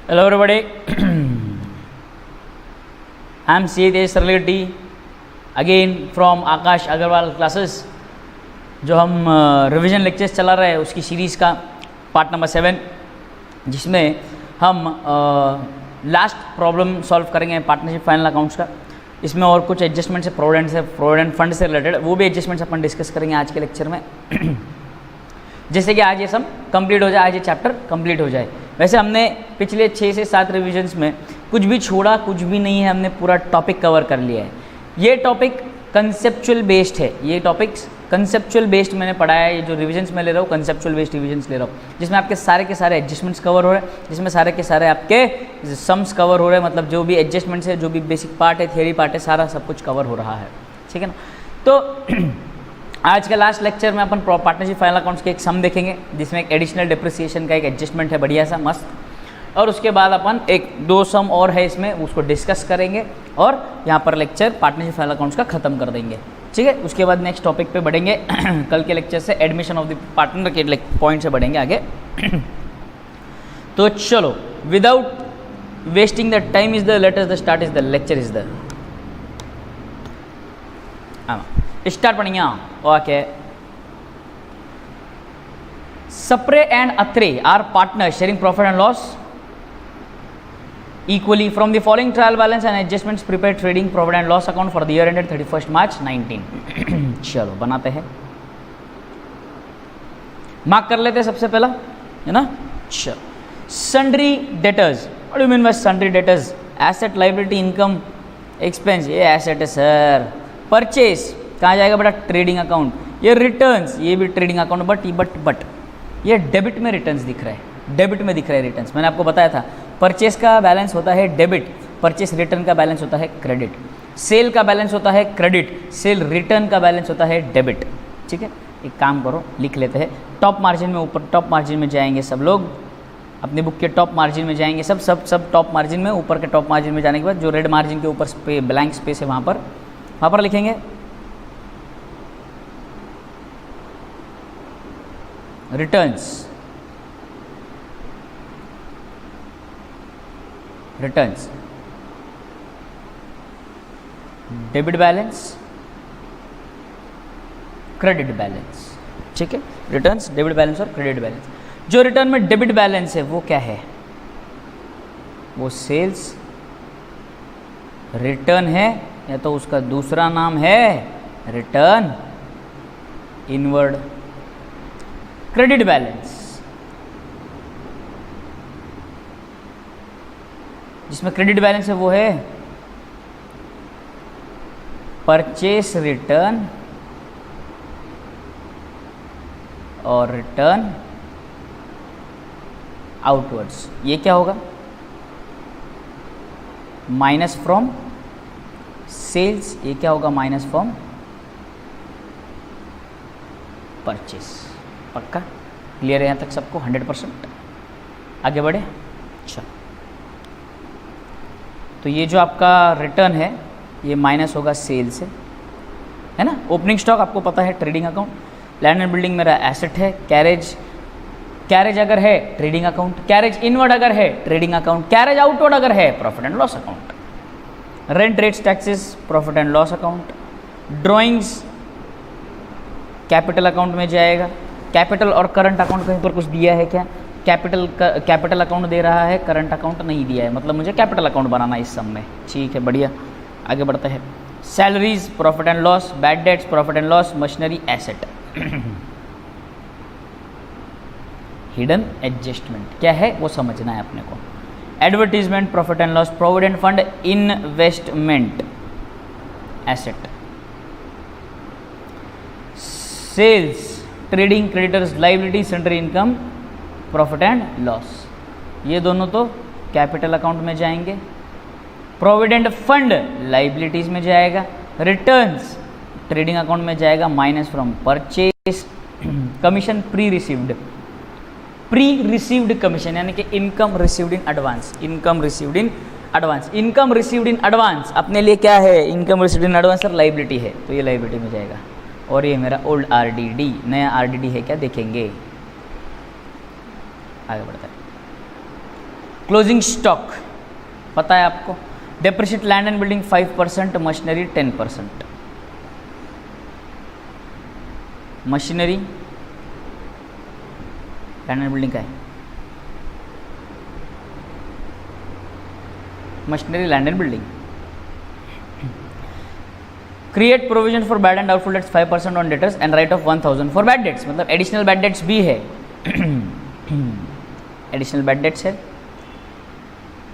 Hello everybody. I am C. Tej Sarlagatti again from Aakash Agarwal classes. जो हम revision lectures चला रहे हैं उसकी सीरीज़ का पार्ट नंबर 7, जिसमें हम लास्ट प्रॉब्लम सॉल्व करेंगे पार्टनरशिप फाइनल अकाउंट्स का। इसमें और कुछ एडजस्टमेंट्स है प्रोविडेंट फंड से रिलेटेड, वो भी एडजस्टमेंट्स अपन डिस्कस करेंगे आज के लेक्चर में। जैसे कि आज ये सब कंप्लीट हो जाए, आज ये चैप्टर कंप्लीट हो जाए। वैसे हमने पिछले 6 से 7 रिविजन्स में कुछ भी छोड़ा कुछ भी नहीं है, हमने पूरा टॉपिक कवर कर लिया है। ये टॉपिक कंसेप्चुअल बेस्ड है, ये टॉपिक्स कंसेप्चुअल बेस्ड मैंने पढ़ाया है। ये जो रिविजन्स मैं ले रहा हूँ कंसेप्चुअल बेस्ड रिविजन्स ले रहा हूँ, जिसमें आपके सारे के सारे एडजस्टमेंट्स कवर हो रहे हैं, जिसमें सारे के सारे आपके सम्स कवर हो रहे हैं। मतलब जो भी एडजस्टमेंट्स है, जो भी बेसिक पार्ट है, थियरी पार्ट है, सारा सब कुछ कवर हो रहा है। ठीक है ना। तो आज का लास्ट लेक्चर में अपन पार्टनरशिप फाइनल अकाउंट्स के एक सम देखेंगे, जिसमें एक एडिशनल डिप्रिसिएशन का एक एडजस्टमेंट है बढ़िया सा मस्त। और उसके बाद अपन एक 2 सम और है इसमें, उसको डिस्कस करेंगे और यहाँ पर लेक्चर पार्टनरशिप फाइनल अकाउंट्स का ख़त्म कर देंगे। ठीक है। उसके बाद नेक्स्ट टॉपिक पे बढ़ेंगे। कल के लेक्चर से एडमिशन ऑफ द पार्टनर के पॉइंट से बढ़ेंगे आगे। तो चलो, without wasting the time is the latest the start is the lecture is the start पढ़िया। Okay. Sapre and Atre are partner sharing profit and loss equally from the following trial balance and adjustments prepared trading profit and loss account for the year ended 31st March 19। चलो बनाते हैं, mark कर लेते हैं सबसे पहला, है ना। चलो, sundry debtors. What do you mean by sundry debtors? Asset, liability, income, expense. ये एसेट है सर। परचेस कहाँ जाएगा बेटा? Trading account. ये रिटर्न्स, ये भी ट्रेडिंग अकाउंट, बट ये डेबिट में रिटर्न्स दिख रहा है, डेबिट में दिख रहा है रिटर्न्स। मैंने आपको बताया था परचेस का बैलेंस होता है डेबिट, परचेस रिटर्न का बैलेंस होता है क्रेडिट, सेल का बैलेंस होता है क्रेडिट, सेल रिटर्न का बैलेंस होता है डेबिट। ठीक है। एक काम करो, लिख लेते हैं। टॉप मार्जिन में, ऊपर टॉप मार्जिन में जाएंगे सब लोग, अपनी बुक के टॉप मार्जिन में जाएंगे सब टॉप मार्जिन में। ऊपर के टॉप मार्जिन में जाने के बाद जो रेड मार्जिन के ऊपर ब्लैंक स्पेस है वहाँ पर लिखेंगे returns. Debit balance, credit balance. ठीक है। रिटर्न्स, डेबिट बैलेंस और क्रेडिट बैलेंस। जो रिटर्न में डेबिट बैलेंस है वो क्या है? वो सेल्स रिटर्न है, या तो उसका दूसरा नाम है रिटर्न इनवर्ड। क्रेडिट बैलेंस जिसमें क्रेडिट बैलेंस है वो है परचेस रिटर्न और रिटर्न आउटवर्ड्स। ये क्या होगा? Minus from sales. ये क्या होगा? Minus from purchase. पक्का क्लियर है यहाँ तक सबको? 100%। आगे बढ़े। अच्छा, तो ये जो आपका रिटर्न है ये माइनस होगा सेल से, है ना। ओपनिंग स्टॉक आपको पता है trading account. Land and building मेरा एसेट है। कैरेज अगर है ट्रेडिंग अकाउंट, कैरेज इनवर्ड अगर है ट्रेडिंग अकाउंट, कैरेज आउटवर्ड अगर है profit and loss account. Rent, rates, taxes profit and loss account. Drawings capital account में जाएगा। कैपिटल और करंट अकाउंट कहीं पर कुछ दिया है क्या? कैपिटल अकाउंट दे रहा है, करंट अकाउंट नहीं दिया है, मतलब मुझे कैपिटल अकाउंट बनाना है इस सम में। ठीक है, बढ़िया। आगे बढ़ते हैं। Salaries profit and loss, bad debts profit and loss, machinery asset. Hidden adjustment क्या है वो समझना है अपने को। Advertisement profit and loss, provident fund investment asset. Sales, trading, creditors, liability, sundry income, profit and loss. ये दोनों तो कैपिटल अकाउंट में जाएंगे। प्रोविडेंट फंड लायबिलिटीज में जाएगा। रिटर्न्स ट्रेडिंग अकाउंट में जाएगा, minus from purchase. Commission pre received commission, यानी कि income received in advance. Income received in advance अपने लिए क्या है? इनकम रिसीव्ड इन एडवांस और लायबिलिटी है, तो ये लायबिलिटी में जाएगा। और ये मेरा ओल्ड आरडीडी, नया आरडीडी है क्या देखेंगे। आगे बढ़ता है। क्लोजिंग स्टॉक पता है आपको, depreciate land and building 5%, machinery 10%। Machinery land and building का है, machinery land and building. Create provision for bad and doubtful dates 5% on debtors and write off 1000 for bad dates, मतलब एडिशनल बैड डेट्स भी है additional bad debts है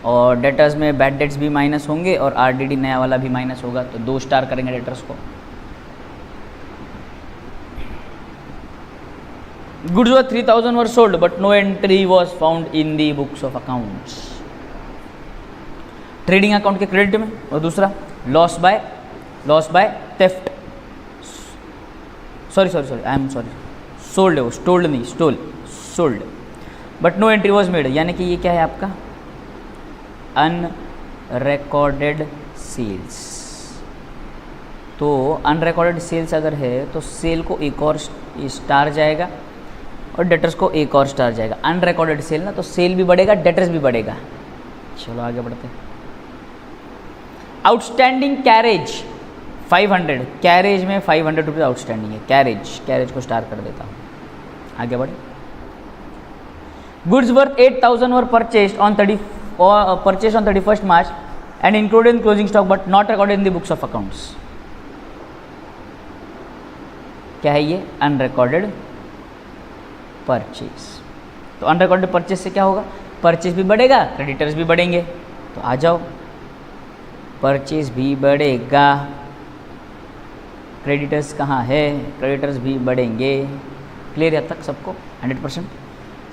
और debtors में bad dates भी minus होंगे और आरडीडी नया वाला भी माइनस होगा, तो 2 स्टार करेंगे डेटर्स को। Goods worth 3000 were sold but no entry was found in the books of accounts, trading account के क्रेडिट में। और दूसरा loss by theft, sorry I am sorry, sold है वो, स्टोल्ड नहीं, sold, but no entry was made, यानी कि ये क्या है आपका अनरिकॉर्डेड सेल्स। तो अनरिकॉर्डेड सेल्स अगर है तो सेल को एक और स्टार जाएगा और डेटर्स को एक और स्टार जाएगा। अनरिकॉर्डेड सेल ना, तो सेल भी बढ़ेगा डेटर्स भी बढ़ेगा। चलो आगे बढ़ते हैं। आउटस्टैंडिंग कैरेज 500, कैरेज में 500 रुपये आउटस्टैंडिंग है, कैरेज को स्टार कर देता हूँ। आगे बढ़े। Goods worth 8000 were purchased on 31st March and included in closing stock but not recorded in the books of accounts। क्या है ये? Unrecorded purchase. तो अनरिकॉर्डेड परचेज से क्या होगा? परचेज भी बढ़ेगा, क्रेडिटर्स भी बढ़ेंगे। तो आ जाओ, परचेज भी बढ़ेगा, क्रेडिटर्स कहाँ है? क्रेडिटर्स भी बढ़ेंगे। क्लियर है अब तक सबको? 100%।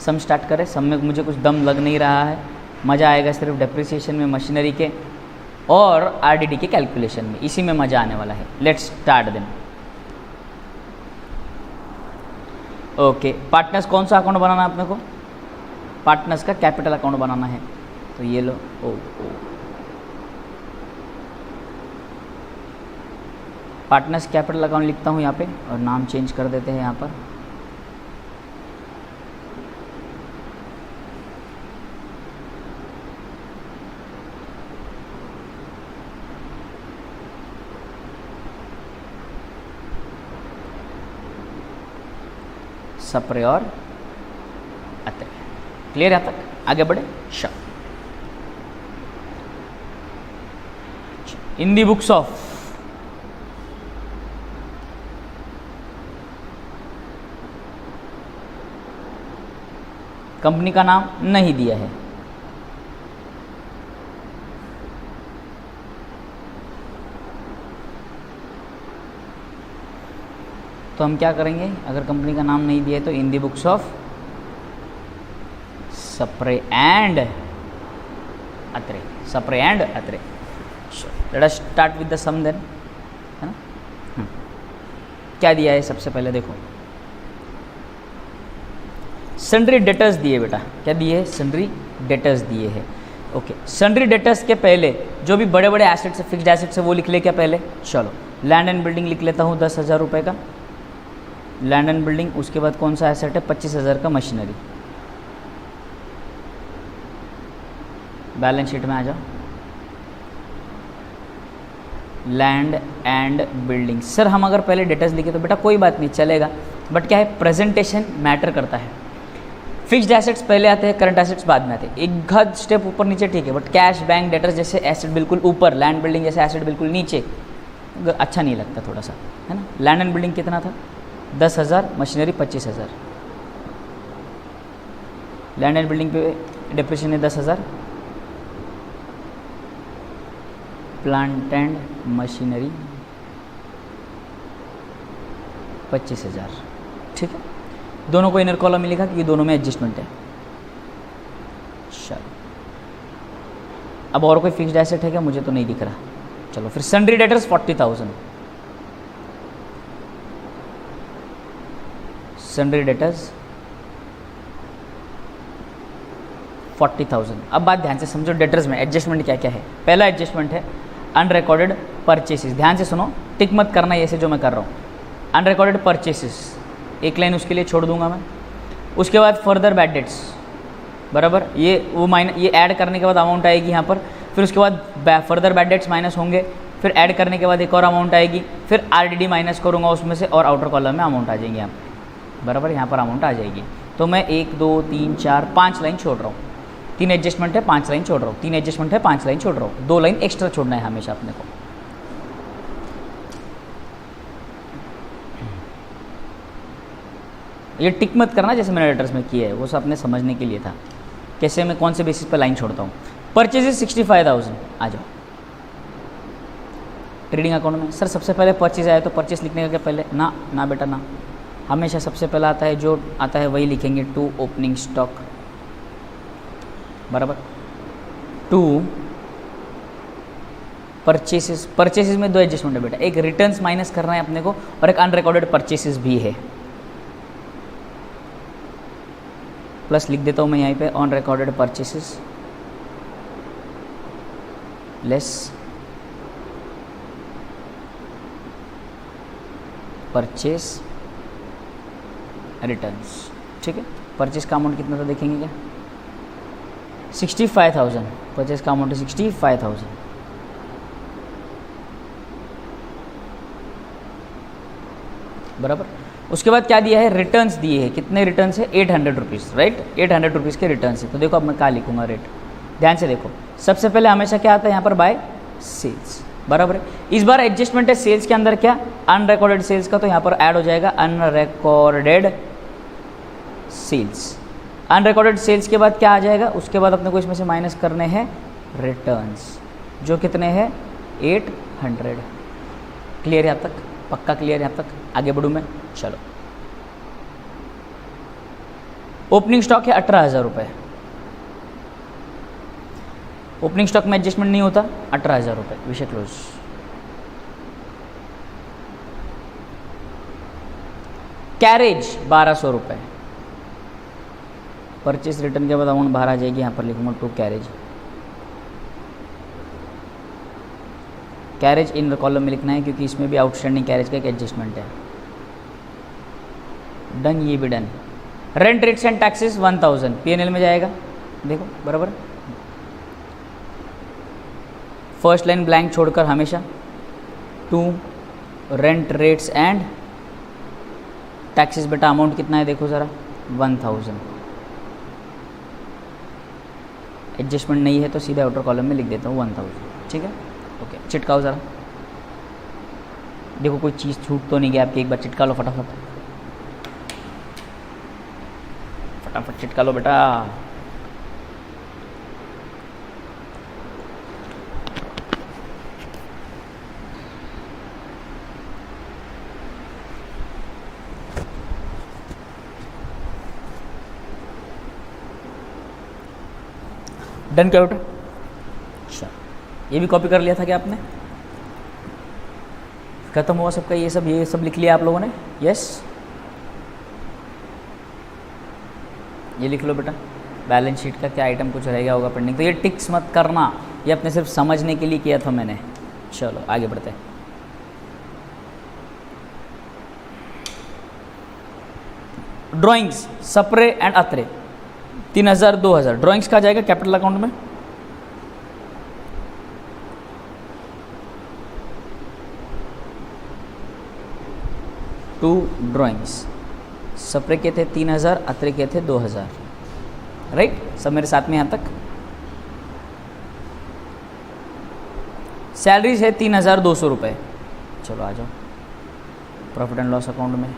सम स्टार्ट करें। सम में मुझे कुछ दम लग नहीं रहा है, मज़ा आएगा सिर्फ डेप्रिसिएशन में, मशीनरी के और आरडीडी के कैलकुलेशन में, इसी में मज़ा आने वाला है। Let's start then. Okay, partners कौन सा अकाउंट बनाना है अपने को? पार्टनर्स का कैपिटल अकाउंट बनाना है। तो ये लो, पार्टनर्स कैपिटल अकाउंट लिखता हूँ यहाँ पे और नाम चेंज कर देते हैं यहाँ पर। सप्रे और अत्रे। क्लियर है तक? आगे बढ़े। Sure. In the books of company का नाम नहीं दिया है, तो हम क्या करेंगे? अगर कंपनी का नाम नहीं दिया है तो in the books of Sapre and Atre, Sapre and Atre. Let us start with the sum then, है ना? क्या दिया है सबसे पहले? देखो, सन्ड्री डेटर्स दिए बेटा। क्या दिए? सन्ड्री डेटर्स दिए हैं। ओके, सन्ड्री डेटर्स के पहले जो भी बड़े बड़े एसेट्स है, फिक्स्ड एसेट्स है, वो लिख ले क्या पहले? चलो, लैंड एंड बिल्डिंग लिख लेता हूँ 10,000 रुपये का लैंड एंड बिल्डिंग। उसके बाद कौन सा एसेट है? 25,000 का मशीनरी। बैलेंस शीट में आ जाओ, लैंड एंड बिल्डिंग। सर हम अगर पहले डेटर्स लिखे तो बेटा कोई बात नहीं, चलेगा, बट क्या है, प्रेजेंटेशन मैटर करता है। फिक्स्ड एसेट्स पहले आते हैं, करंट एसेट्स बाद में आते हैं, एक घद स्टेप ऊपर नीचे ठीक है, बट कैश, बैंक, डेटर्स जैसे एसेट बिल्कुल ऊपर, लैंड बिल्डिंग जैसे एसेट बिल्कुल नीचे, अच्छा नहीं लगता थोड़ा सा, है ना? लैंड एंड बिल्डिंग कितना था? 10,000, मशीनरी 25,000। लैंड एंड बिल्डिंग पे डिप्रेशन है 10,000, प्लांट एंड मशीनरी 25,000। ठीक है, दोनों को इनर कॉलम में लिखा कि दोनों में एडजस्टमेंट है। चलो, अब और कोई फिक्स्ड एसेट है क्या? मुझे तो नहीं दिख रहा। चलो फिर सन्ड्री डेटर्स 40,000, सन्ड्री डेटर्स 40,000। अब बात ध्यान से समझो, डेटर्स में एडजस्टमेंट क्या क्या है। पहला एडजस्टमेंट है अनरिकॉर्डेड परचेसेस। ध्यान से सुनो, टिक मत करना ऐसे जो मैं कर रहा हूँ। अनरिकॉर्डेड परचेसेस, एक लाइन उसके लिए छोड़ दूंगा मैं। उसके बाद फर्दर बैड डेट्स, बराबर। ये वो माइनस, ये ऐड करने के बाद अमाउंट आएगी यहाँ पर, फिर उसके बाद फर्दर बैड डेट्स माइनस होंगे, फिर ऐड करने के बाद एक और अमाउंट आएगी, फिर आरडीडी माइनस करूँगा उसमें से और आउटर कॉलम में अमाउंट आ जाएंगे यहाँ पर, बराबर। यहाँ पर अमाउंट आ जाएगी। तो मैं 1 2 3 4 5 लाइन छोड़ रहा हूँ, 3 एडजस्टमेंट है 5 लाइन छोड़ रहा हूँ, 3 एडजस्टमेंट है 5 लाइन छोड़ रहा हूँ, 2 लाइन एक्स्ट्रा छोड़ना है हमेशा अपने को। ये टिक मत करना जैसे मैंने लेटर्स में किया है, वो सब अपने समझने के लिए था कैसे मैं कौन से बेसिस पर लाइन छोड़ता हूँ। परचेजेस 65,000 आ जाओ ट्रेडिंग अकाउंट में। सर सबसे पहले परचेज आया तो परचेज लिखने का क्या पहले? ना ना बेटा ना, हमेशा सबसे पहला आता है जो आता है वही लिखेंगे, टू ओपनिंग स्टॉक, बराबर। टू परचेसेस, परचेसेस में 2 एडजस्टमेंट है बेटा, एक रिटर्न्स माइनस करना है अपने को और एक अनरिकॉर्डेड परचेसेस भी है। प्लस लिख देता हूँ मैं यहाँ पे on recorded purchases less purchase returns, ठीक है। परचेस का अमाउंट कितना था देखेंगे क्या? 65,000, परचेस का अमाउंट है 65,000, बराबर। उसके बाद क्या दिया है? रिटर्न्स दिए हैं। कितने रिटर्न्स है? 800 रुपीज़, राइट। 800 रुपीज़ के रिटर्न्स है। तो देखो अब मैं क्या लिखूंगा रेट, ध्यान से देखो। सबसे पहले हमेशा क्या आता है यहाँ पर? बाय सेल्स, बराबर है। इस बार एडजस्टमेंट है सेल्स के अंदर क्या? अनरिकॉर्डेड सेल्स का, तो यहाँ पर ऐड हो जाएगा अनरिकॉर्डेड सेल्स। अनरिकॉर्डेड सेल्स के बाद क्या आ जाएगा? उसके बाद अपने को इसमें से माइनस करने हैं रिटर्न्स, जो कितने हैं? 800। क्लियर है यहाँ तक? पक्का क्लियर है यहाँ तक? आगे बढ़ूँ मैं? चलो। ओपनिंग स्टॉक है 18,000 रुपये। ओपनिंग स्टॉक में एडजस्टमेंट नहीं होता, 18,000 रुपये, विषय क्लोज। कैरेज 1200 रुपये। परचेस रिटर्न के बाद अमाउंट बाहर आ जाएगी, यहाँ पर लिखूंगा टू कैरेज। कैरेज इन कॉलम में लिखना है क्योंकि इसमें भी आउटस्टैंडिंग कैरेज का एक एडजस्टमेंट है। डन, ये भी done. Rent rates and taxes 1000 PNL में जाएगा, देखो बराबर। फर्स्ट लाइन ब्लैंक छोड़कर हमेशा to rent rates and taxes. बेटा अमाउंट कितना है देखो ज़रा? 1000। एडजस्टमेंट नहीं है तो सीधे आउटर कॉलम में लिख देता हूँ 1000, ठीक है। ओके, चिटकाओ ज़रा, देखो कोई चीज़ छूट तो नहीं गया आपकी। एक बार चिटका लो फटाफट, फटाफट चिटका लो बेटा। डन क्या बेटा? अच्छा, ये भी कॉपी कर लिया था क्या आपने? खत्म हुआ सबका? ये सब लिख लिया आप लोगों ने? यस, ये लिख लो बेटा। बैलेंस शीट का क्या आइटम कुछ रह गया होगा पेंडिंग, तो ये टिक्स मत करना, ये अपने सिर्फ समझने के लिए किया था मैंने। चलो आगे बढ़ते हैं। Drawings Sapre and Atre 3000 2000। Drawings का जाएगा कैपिटल अकाउंट में, टू ड्राइंग्स। सप्रे के थे 3000, अत्रे के थे 2000, राइट। सब मेरे साथ में यहाँ तक? सैलरीज है 3200 रुपये। चलो आ जाओ प्रॉफिट एंड लॉस अकाउंट में।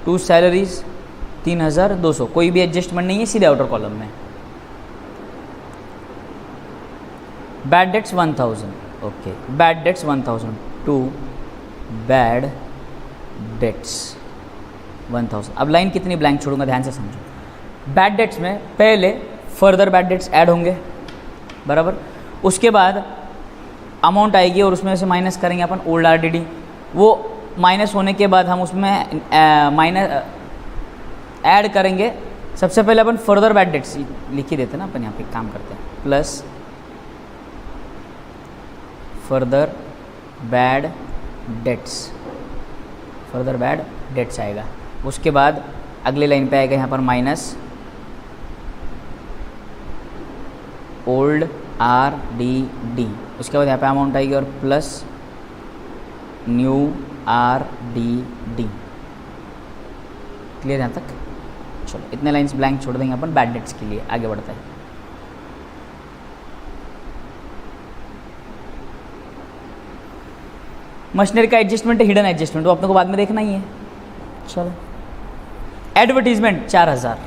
टू सैलरीज 3200, कोई भी एडजस्टमेंट नहीं है, सीधे आउटर कॉलम में। Bad debts 1000, okay. Bad debts 1000, to bad debts 1000। अब लाइन कितनी ब्लैंक छोड़ूंगा, ध्यान से समझो। बैड डेट्स में पहले फर्दर बैड डेट्स ऐड होंगे, बराबर। उसके बाद अमाउंट आएगी और उसमें से माइनस करेंगे अपन ओल्ड आरडीडी। वो माइनस होने के बाद हम उसमें माइनस ऐड करेंगे। सबसे पहले अपन फर्दर बैड डेट्स लिख ही देते ना अपन, यहाँ पे काम करते हैं। Plus further bad debts, further bad debts आएगा, उसके बाद अगले लाइन पे आएगा यहाँ पर minus old R D D, उसके बाद यहाँ पे अमाउंट आएगी और plus new R D D. Clear यहाँ तक? चलो इतने लाइंस ब्लैंक छोड़ देंगे अपन बैड डेट्स के लिए, आगे बढ़ते हैं। मशीनरी का एडजस्टमेंट है, हिडन एडजस्टमेंट, वो अपने को बाद में देखना ही है। चलो एडवर्टीजमेंट 4000,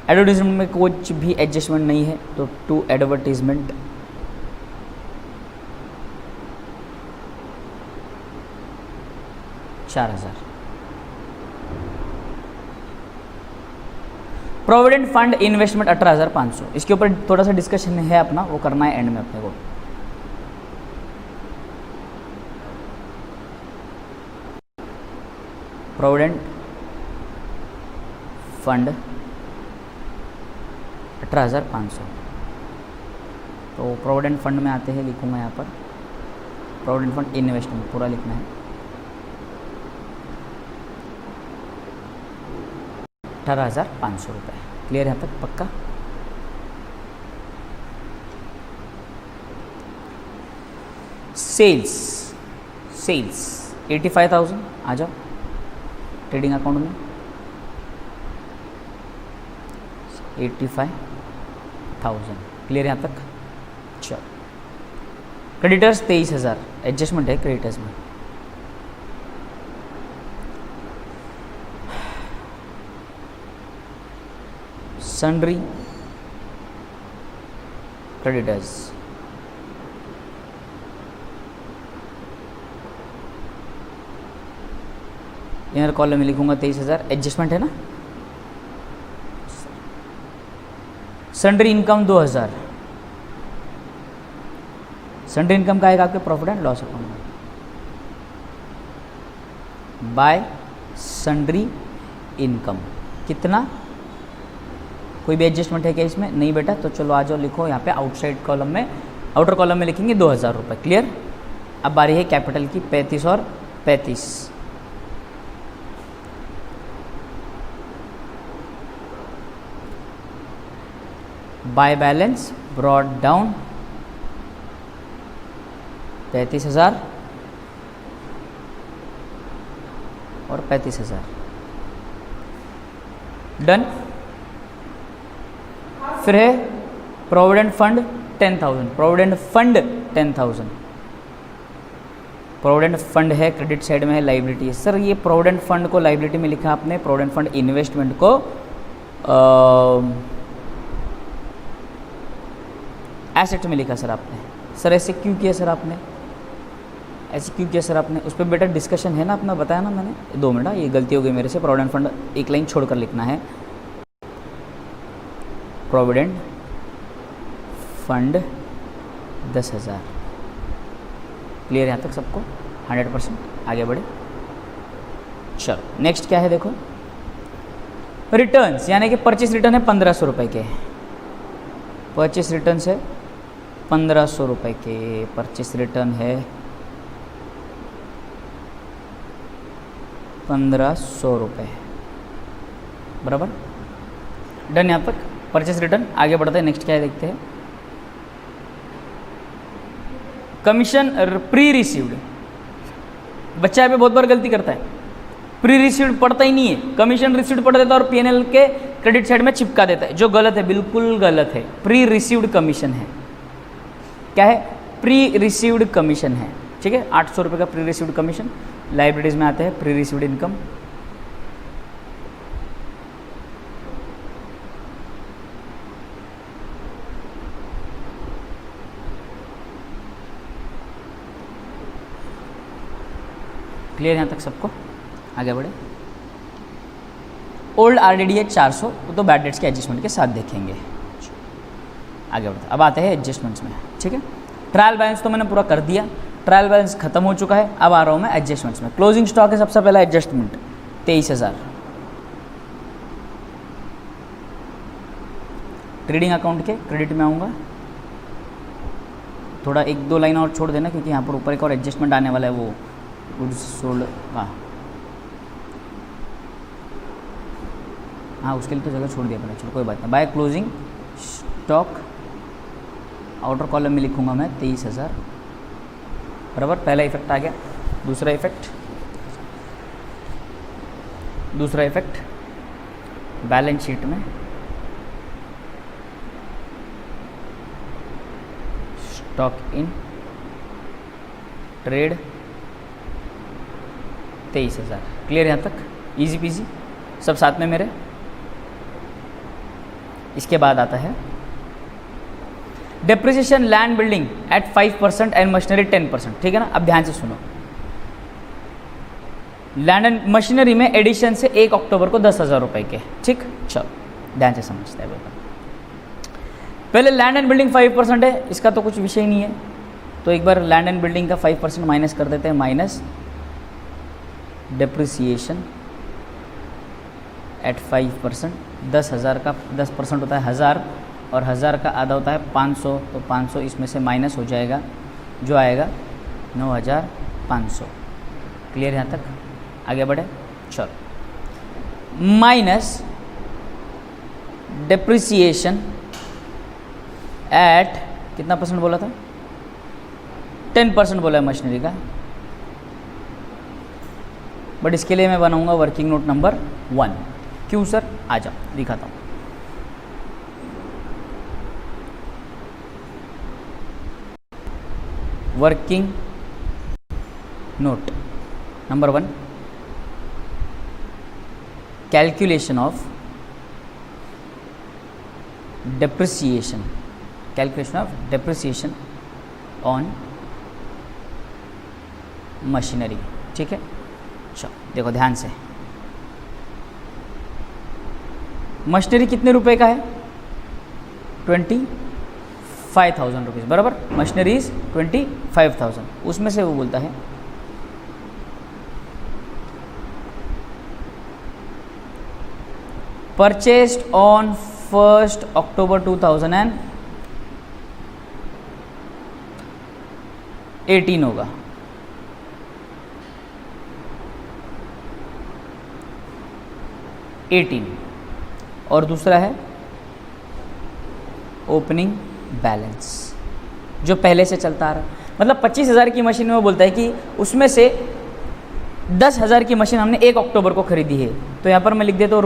एडवर्टीजमेंट में कुछ भी एडजस्टमेंट नहीं है तो to advertisement $4000। Provident fund investment 18,500, इसके ऊपर थोड़ा सा डिस्कशन है अपना, वो करना है एंड में अपने को। प्रोविडेंट फंड 18,500, तो प्रोविडेंट फंड में आते हैं, लिखूंगा यहाँ पर प्रोविडेंट फंड इन्वेस्टमेंट पूरा लिखना है 18,500 रुपये। क्लियर यहाँ तक? पक्का? सेल्स 85,000 आ जाओ ट्रेडिंग अकाउंट में, 85,000। क्लियर यहाँ तक? चलो क्रेडिटर्स 23,000, एडजस्टमेंट है क्रेडिटर्स में। सन्ड्री क्रेडिटर्स इनर कॉलम में लिखूंगा 23,000, एडजस्टमेंट है ना। सन्ड्री इनकम 2,000, सन्ड्री इनकम का आएगा आपके प्रॉफिट एंड लॉस अकाउंट में, बाय सन्ड्री इनकम। कितना? कोई भी एडजस्टमेंट है क्या इसमें? नहीं बेटा, तो चलो आ जाओ लिखो यहाँ पे आउटसाइड कॉलम में, आउटर कॉलम में लिखेंगे 2,000 रुपये। क्लियर? अब बारी है कैपिटल की, 35 और 35। बाय बैलेंस ब्रॉड डाउन 35,000 और 35,000। डन। फिर है provident fund 10,000, provident fund 10,000, provident fund है क्रेडिट साइड में है, लाइबिलिटी है। सर ये प्रोविडेंट फंड को लाइबिलिटी में लिखा आपने, प्रोविडेंट फंड इन्वेस्टमेंट को एसेट में लिखा सर आपने। सर ऐसे क्यों किया सर आपने? ऐसे क्यों किया सर आपने? उस पर बेटा डिस्कशन है ना अपना, बताया ना मैंने। 2 मिनट, ये गलती हो गई मेरे से। प्रोविडेंट फंड एक लाइन छोड़कर लिखना है, प्रोविडेंट फंड 10,000। क्लियर यहाँ तक सबको? 100%। आगे बढ़े। चलो नेक्स्ट क्या है देखो, रिटर्न्स, यानी कि परचेस रिटर्न है 1,500 रुपये के, परचेस रिटर्न है 1,500 रुपये के, परचेस रिटर्न है 1,500 रुपये, बराबर। डन यहाँ तक परचेस रिटर्न। आगे बढ़ते हैं, नेक्स्ट क्या है देखते हैं। कमीशन प्री रिसीव्ड, बच्चा यहाँ पे बहुत बार गलती करता है, प्री रिसीव्ड पढ़ता ही नहीं है, कमीशन रिसीव्ड पढ़ देता है और पीएनएल के क्रेडिट साइड में चिपका देता है, जो गलत है, बिल्कुल गलत है। प्री रिसीव्ड कमीशन है, क्या है? प्री रिसीव्ड कमीशन है, ठीक है। 800 रुपये का प्री रिसीव्ड कमीशन, लाइब्रेरीज में आते हैं प्री रिसीव्ड इनकम। क्लियर यहाँ तक सबको? आगे बढ़े। ओल्ड आरडीडी है 400, वो तो बैड डेट्स के एडजस्टमेंट के साथ देखेंगे। आगे बढ़ते, अब आते हैं एडजस्टमेंट्स में, ठीक है। ट्रायल बैलेंस तो मैंने पूरा कर दिया, ट्रायल बैलेंस खत्म हो चुका है। अब आ रहा हूँ मैं एडजस्टमेंट्स में। क्लोजिंग स्टॉक है सबसे पहला एडजस्टमेंट 23,000। ट्रेडिंग अकाउंट के क्रेडिट में आऊँगा, थोड़ा 1-2 लाइन और छोड़ देना, क्योंकि यहाँ पर ऊपर एक और एडजस्टमेंट आने वाला है, वो गुड्स सोल्ड, हाँ हाँ उसके लिए तो जगह छोड़ दिया मैंने, चलो कोई बात नहीं। By closing stock outer column में लिखूंगा मैं 23,000 बराबर। पहला इफेक्ट आ गया। दूसरा इफेक्ट बैलेंस शीट में स्टॉक इन ट्रेड 23,000। क्लियर यहाँ तक? इजी पीजी सब साथ में मेरे। इसके बाद आता है depreciation land building at 5% and machinery 10%। ठीक है ना? अब ध्यान से सुनो। लैंड एंड मशीनरी में एडिशन से 1 अक्टूबर को 10,000 रुपए के। ठीक, चलो ध्यान से समझते हैं। पहले लैंड एंड बिल्डिंग 5% है, इसका तो कुछ विषय नहीं है, तो एक बार लैंड एंड बिल्डिंग का 5% माइनस कर देते हैं। Minus depreciation eight 5%। 10,000 का 10% होता है 1,000 और 1,000 का आधा होता है 500, तो 500 इसमें से माइनस हो जाएगा, जो आएगा 9,500। क्लियर यहाँ तक? आगे बढ़े, चलो। माइनस डेप्रिसिएशन एट कितना परसेंट बोला था? 10% बोला है मशीनरी का, बट इसके लिए मैं बनाऊंगा वर्किंग नोट नंबर 1। क्यों सर? आ जाओ दिखाता हूँ। Working note number 1, calculation of depreciation on machinery. ठीक है, चलो देखो ध्यान से। मशीनरी कितने रुपए का है? 25,000 रुपीज़ बराबर। Machinery is 25,000। उसमें से वो बोलता है परचेस्ड ऑन 1 अक्टूबर 2018 होगा। और दूसरा है ओपनिंग बैलेंस, जो पहले से चलता आ रहा है। मतलब 25,000 की मशीन में वो बोलता है कि उसमें से 10,000 की मशीन हमने 1 अक्टूबर को खरीदी है, तो यहाँ पर मैं लिख देता हूँ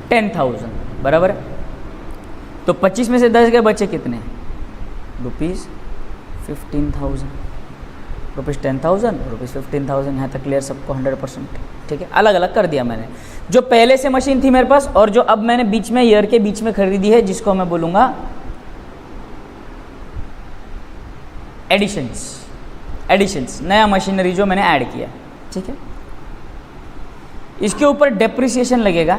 ₹10,000 बराबर है। तो 25 में से 10 के बचे कितने? ₹15,000। ₹10,000 ₹15,000। यहाँ तक क्लियर सबको? 100%। ठीक है, अलग अलग कर दिया मैंने। जो पहले से मशीन थी मेरे पास और जो अब मैंने बीच में ईयर के बीच में खरीदी है, जिसको मैं बोलूँगा एडिशंस, नया मशीनरी जो मैंने ऐड किया। ठीक है, इसके ऊपर डेप्रिसिएशन लगेगा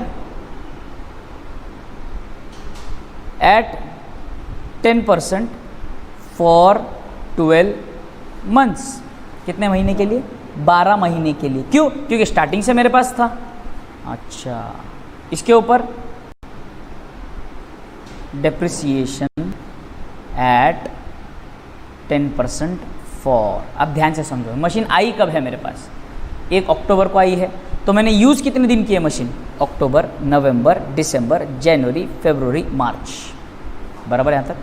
एट 10% फॉर 12 मंथ्स। कितने महीने के लिए? 12 महीने के लिए। क्यों? क्योंकि स्टार्टिंग से मेरे पास था। अच्छा, इसके ऊपर डेप्रिसिएशन एट 10% फॉर। अब ध्यान से समझो, मशीन आई कब है मेरे पास? 1 अक्टूबर को आई है। तो मैंने यूज़ कितने दिन की है मशीन? अक्टूबर, नवंबर, दिसंबर, जनवरी, फरवरी, मार्च बराबर यहाँ तक।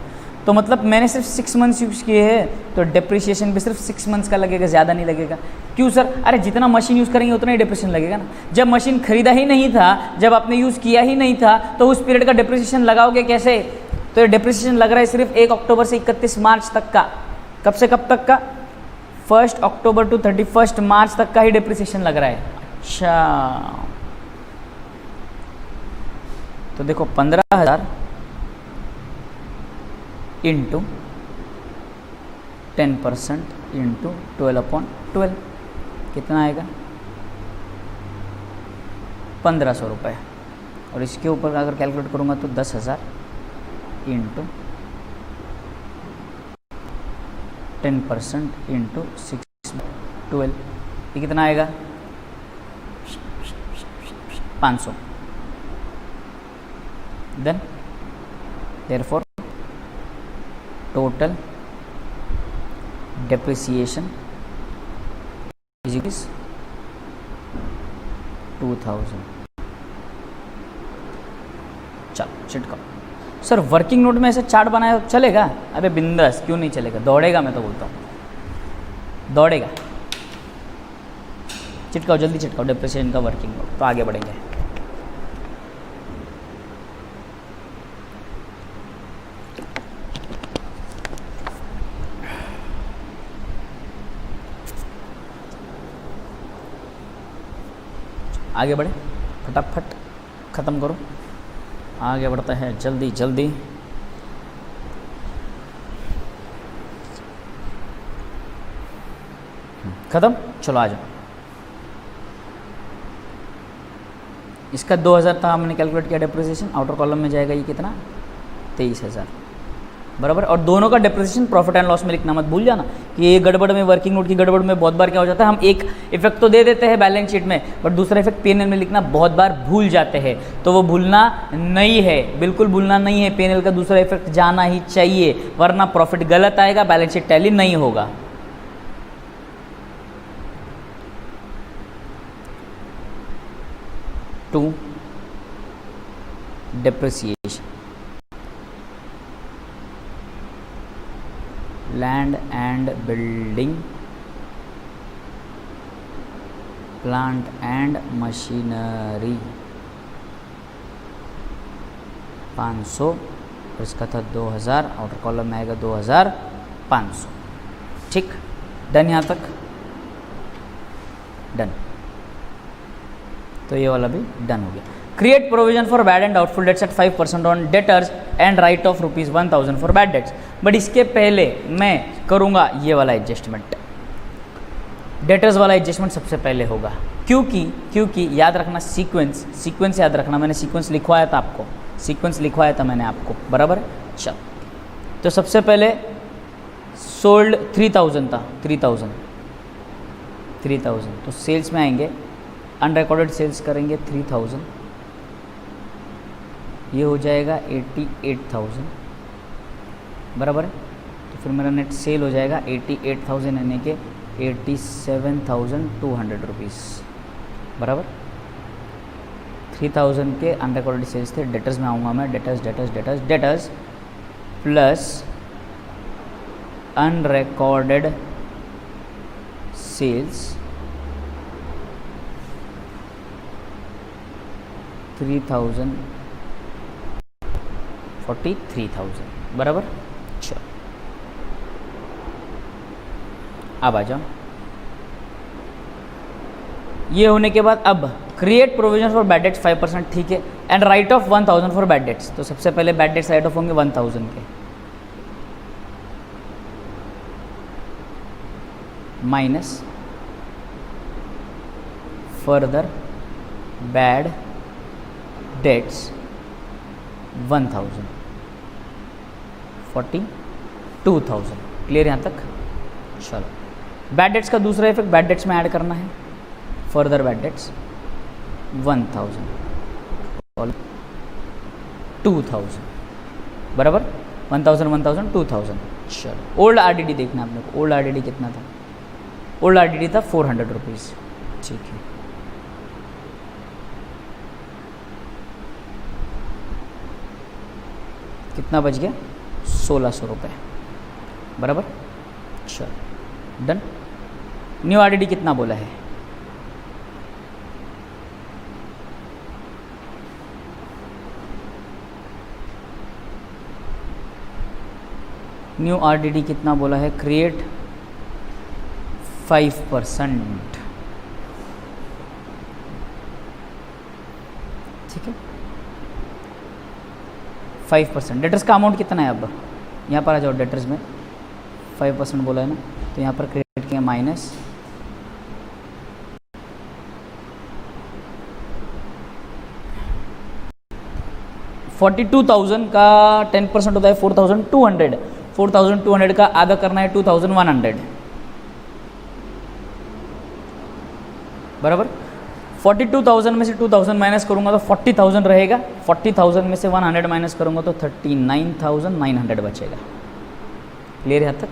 तो मतलब मैंने सिर्फ 6 मंथ्स यूज़ किए हैं, तो डेप्रिसिएशन भी सिर्फ 6 मंथ्स का लगेगा, ज़्यादा नहीं लगेगा। क्यों सर? अरे जितना मशीन यूज़ करेंगे उतना ही डेप्रिसिएशन लगेगा ना। जब मशीन खरीदा ही नहीं था, जब आपने यूज़ किया ही नहीं था, तो उस पीरियड का डेप्रिसिएशन लगाओगे कैसे? तो ये डेप्रिसिएशन लग रहा है सिर्फ 1 अक्टूबर से 31 मार्च तक का। कब से कब तक का? 1 अक्टूबर टू 31 मार्च तक का ही डेप्रिसिएशन लग रहा है। अच्छा, तो देखो 15,000 इंटू 10% इंटू 12/12 कितना आएगा? 1,500 रुपये। और इसके ऊपर अगर कैलकुलेट करूँगा तो 10,000 इंटू 10% इंटू 6/12, ये कितना आएगा? 500। Then therefore total depreciation is 2,000 चलो चिटकाओ। सर वर्किंग नोट में ऐसे चार्ट बनाया तो चलेगा? अरे बिंदास, क्यों नहीं चलेगा, दौड़ेगा, मैं तो बोलता हूँ दौड़ेगा। चिटकाओ, जल्दी चिटकाओ डिप्रिसिएशन का वर्किंग नोट, तो आगे बढ़ेंगे। आगे बढ़े, फटाफट ख़त्म करो, आगे बढ़ते हैं जल्दी जल्दी। ख़त्म, चलो आ जाओ। इसका 2000 था, हमने कैलकुलेट किया डिप्रिसिएशन, आउटर कॉलम में जाएगा ये कितना, 23,000 बराबर। और दोनों का डिप्रिसिएशन प्रॉफिट एंड लॉस में लिखना मत भूल जाना कि ये गड़बड़ में, वर्किंग नोट की गड़बड़ में बहुत बार क्या हो जाता है, हम एक इफेक्ट तो दे देते हैं बैलेंस शीट में, बट दूसरा इफेक्ट पीएनएल में लिखना बहुत बार भूल जाते हैं। तो वो भूलना नहीं है, बिल्कुल भूलना नहीं है। पीएनएल का दूसरा इफेक्ट जाना ही चाहिए, वरना प्रॉफिट गलत आएगा, बैलेंस शीट टैली नहीं होगा। To depreciation, land and building, plant and machinery 500, और इसका था 2000, आउटर कॉलम में आएगा 2500। ठीक, डन यहाँ तक, डन। तो ये वाला भी डन हो गया। Create provision for bad and doubtful debts at 5% on debtors and write off ₹1000 for bad debts. But इसके पहले मैं करूँगा ये वाला एडजस्टमेंट, डेटर्स वाला एडजस्टमेंट सबसे पहले होगा, क्योंकि याद रखना सीक्वेंस याद रखना, मैंने सीक्वेंस लिखवाया था आपको, मैंने आपको, बराबर। चल, तो सबसे पहले सोल्ड 3000 था, 3000, तो सेल्स में आएंगे, अनरिकॉर्डेड सेल्स करेंगे 3000, ये हो जाएगा 88,000 बराबर है। तो फिर मेरा नेट सेल हो जाएगा 88,000 यानी कि 87,200 रुपीज़ बराबर। 3000 के अनरिकॉर्डेड सेल्स थे, डेटर्स में आऊँगा मैं, डेटर्स प्लस अनरिकॉर्डेड सेल्स 3000 43,000 बराबर। चलो अब आ जाओ। ये होने के बाद अब create provision for bad dates 5%, ठीक है, and write off 1000 for bad dates. तो सबसे पहले बैड डेट्स राइट ऑफ होंगे 1000 के, minus further bad debts 1000, 42,000। Clear यहाँ तक? चलो, बैड डेट्स का दूसरा इफेक्ट बैड डेट्स में ऐड करना है, फर्दर बैड डेट्स 1000, 2000 बराबर, 1000, 2000। चलो, ओल्ड आरडीडी देखना आपने को, ओल्ड आरडीडी कितना था? ओल्ड आरडीडी था 400 रुपीज़, ठीक है। कितना बच गया? 1600 रुपये बराबर। चलो डन। न्यू आरडीडी कितना बोला है? न्यू आरडीडी कितना बोला है? क्रिएट 5%, ठीक है, 5%। डेटर्स का अमाउंट कितना है? अब यहाँ पर आ जाओ, डेटर्स में 5% बोला है ना, तो यहाँ पर क्रिएट किया माइनस $42,000 का 10% होता है 4,200। 4,200 का आधा करना है 2,100 बराबर। 42,000 में से 2,000 माइनस करूंगा तो 40,000 रहेगा। 40,000 में से 100 माइनस करूंगा तो 39,900 बचेगा। क्लियर है तक?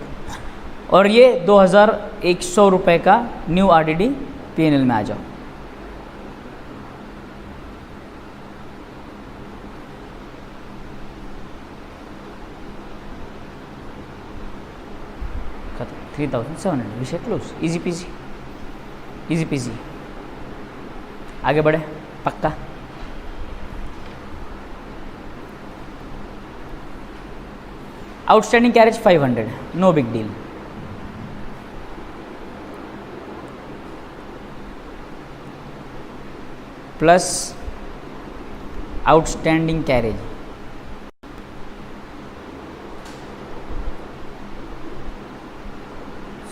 और ये 2,100 रुपये का न्यू आरडीडी पीएनएल में आ जाओ। 3700, विषय close, easy peasy, easy peasy. आगे बढ़े, पक्का। Outstanding carriage 500, no big deal. Plus outstanding carriage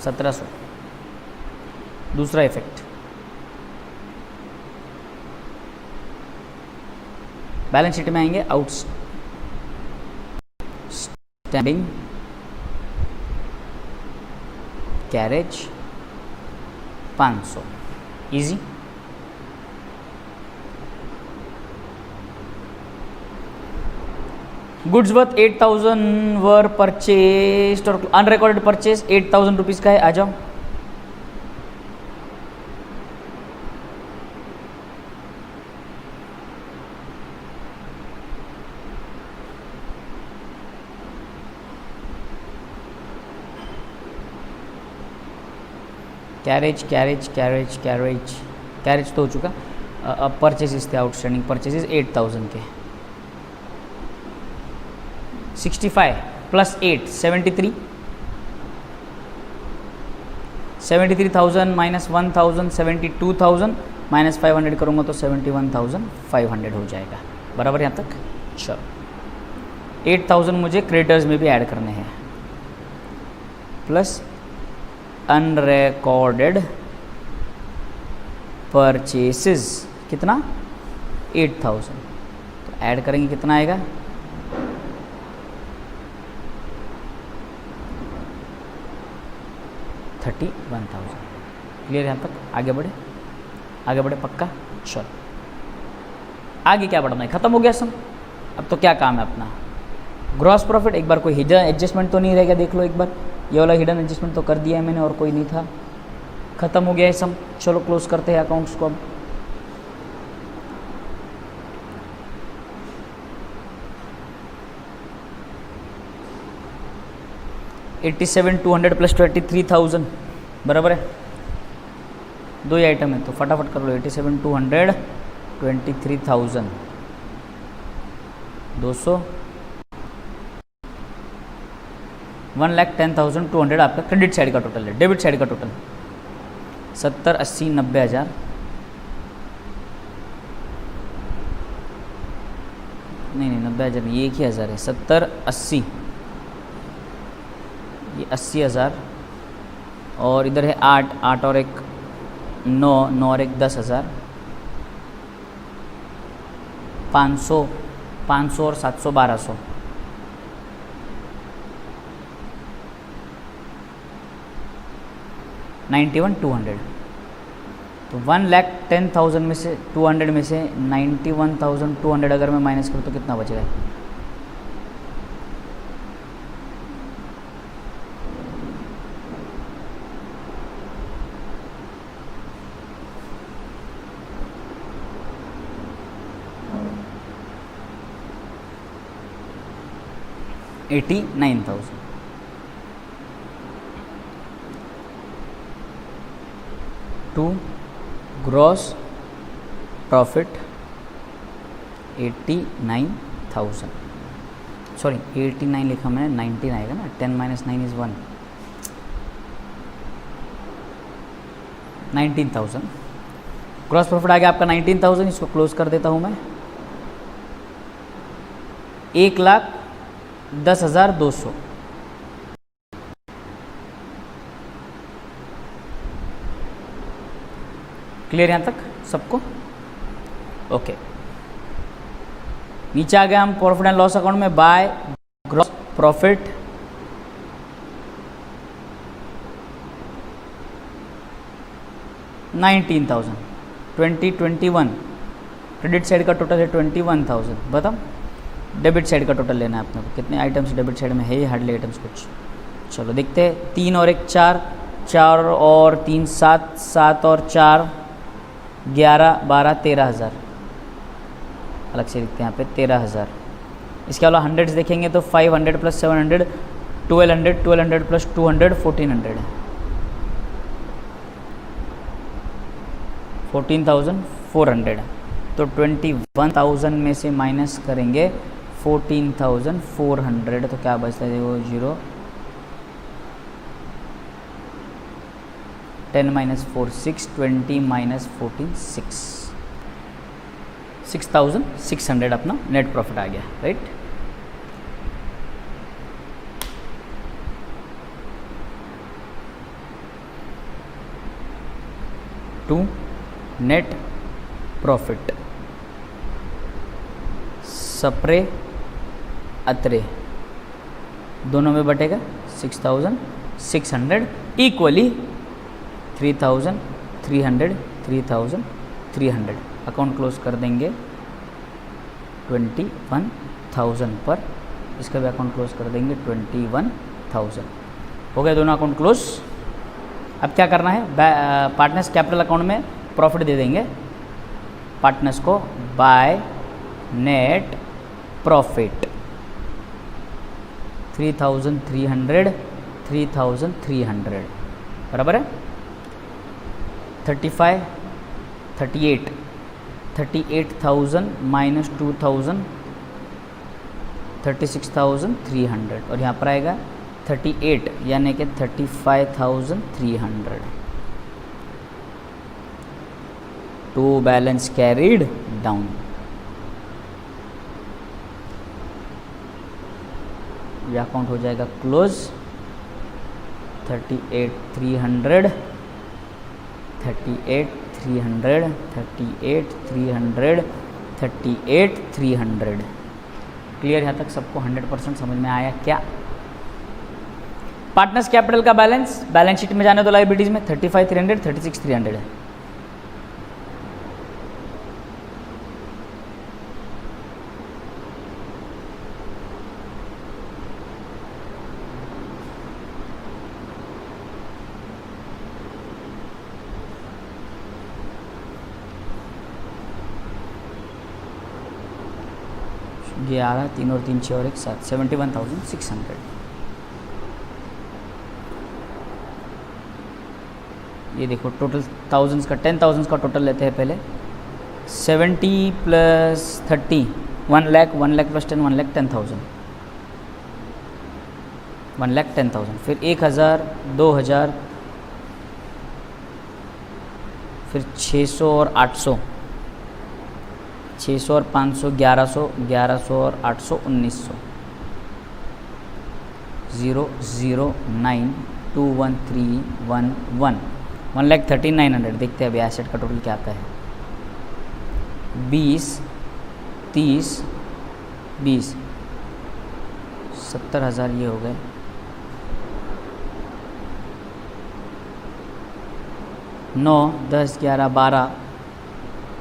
1700। दूसरा इफेक्ट, बैलेंस शीट में आएंगे, outstanding carriage 500, easy. Goods worth 8000 were purchased और अनरिकॉर्डेड परचेज 8000 रुपीज़ का है, आ जाओ। Carriage carriage carriage carriage carriage तो हो चुका। अब परचेजेस थे, आउटस्टैंडिंग परचेजेस 8000 के। 65 प्लस 8 73, 73,000 माइनस 1000 72,000 माइनस 500 करूँगा तो 71,500 हो जाएगा। बराबर यहाँ तक। चलो 8000 मुझे क्रेडिटर्स में भी ऐड करने हैं, प्लस अनरिकॉर्डेड परचेसेस कितना 8000, तो ऐड करेंगे कितना आएगा 31,000। क्लियर यहाँ तक। आगे बढ़े, आगे बढ़े, पक्का। चलो आगे क्या बढ़ना है, खत्म हो गया सम। अब तो क्या काम है अपना, ग्रॉस प्रॉफिट। एक बार कोई हिडन एडजस्टमेंट तो नहीं रहेगा, देख लो एक बार। ये वाला हिडन एडजस्टमेंट तो कर दिया है मैंने और कोई नहीं था। खत्म हो गया है सम। चलो क्लोज करते हैं अकाउंट्स को अब। $87,200 प्लस 23,000 बराबर है। दो ही आइटम है तो फटाफट कर लो। 87,200 23,000 200 1,10,200 आपका क्रेडिट साइड का टोटल है। डेबिट साइड का टोटल 70 80 90 हज़ार, नहीं 90 हज़ार नहीं, एक ही हज़ार है। 70 80, ये 80,000 और इधर है 8 8 और एक 9 9 और एक 10,000, 500 500 और 700 1200, 91,200। तो 1,10,000 में से 200 में से 91,200 अगर मैं माइनस करूँ तो कितना बचेगा? $89,000। टू ग्रॉस प्रॉफिट 89,000, सॉरी 89 लिखा मैंने, 19 आएगा ना, 10 माइनस 9 इज़ 1, 19,000 ग्रॉस प्रॉफिट आ गया आपका 19,000। इसको क्लोज कर देता हूँ मैं। 1,10,200। क्लियर यहाँ तक सबको? ओके, नीचे आ गए हम प्रॉफिट एंड लॉस अकाउंट में। By gross profit 19,000 2021। Credit side का टोटल है 21,000। बताओ डेबिट साइड का टोटल लेना है अपने को। कितने आइटम्स डेबिट साइड में है? हार्डली आइटम्स कुछ। चलो देखते हैं। 3 और 1 4, 4 और 3 7, 7 और 4 11 12 13,000। अलग से लिखते हैं यहाँ पे 13,000। इसके अलावा हंड्रेड्स देखेंगे तो 500 प्लस 700 1200, 1200 प्लस 200 1400 है। 14,400, तो 21,000 में से माइनस करेंगे 14,400, तो क्या बचता है वो 0, 10 माइनस 4 6, 20 माइनस 14 6, 6,600 अपना नेट प्रॉफिट आ गया, right. To net profit Sapre Atre दोनों में बटेगा 6,600 इक्वली 3,300 3,300। अकाउंट क्लोज कर देंगे 21,000 पर, इसका भी अकाउंट क्लोज कर देंगे 21,000। हो गए दोनों अकाउंट क्लोज। अब क्या करना है, पार्टनर्स कैपिटल अकाउंट में प्रॉफिट दे देंगे पार्टनर्स को बाय नेट प्रॉफिट 3,300 3,300 बराबर है। 38,000 माइनस 2,000 36,300, और यहाँ पर आएगा 38 यानी कि 35,300 टू बैलेंस कैरीड डाउन। यह अकाउंट हो जाएगा क्लोज 38,300 38,300 38,300 38,300। क्लियर, यहाँ तक सबको 100% समझ में आया क्या? पार्टनर्स कैपिटल का बैलेंस शीट में जाने दो, लायबिलिटीज में 35,300 36,300 है। ये आ रहा है 3 और 3 6 और 1 7 71,600। ये देखो टोटल थाउजेंड्स का 10,000 का टोटल लेते हैं पहले। 70 प्लस 30 1 लाख, 1 लाख प्लस 10 1 लाख 10,000 1 लाख 10,000। फिर 1,000 2,000 फिर 600 और 800 600 और 500 1100 1100 और 800 1900 0092131 1,39,900। देखते हैं अभी एसेट का टोटल क्या आता है। 20 30 20 70,000 ये हो गए। नौ 10 11 12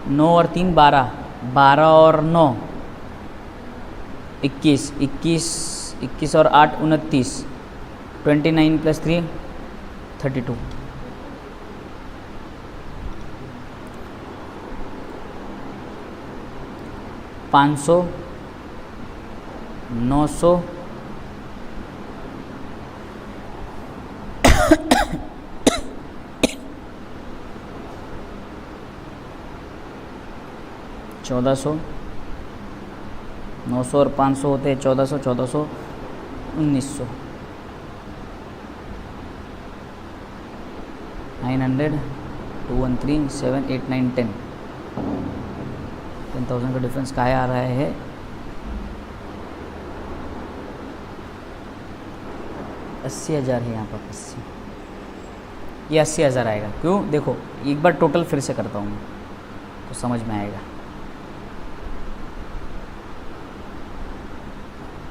9 और 3 12 12 और 9 21 21 21 और 8 29 29 प्लस 3 32 500 900 1400 900 और 500 होते हैं 1400 1400 1900 900 213 7 8 9 10 10,000 का डिफरेंस कहाँ आ रहा है? 80,000 है यहाँ पर 80, ये 80,000 आएगा। क्यों? देखो एक बार टोटल फिर से करता हूँ तो समझ में आएगा।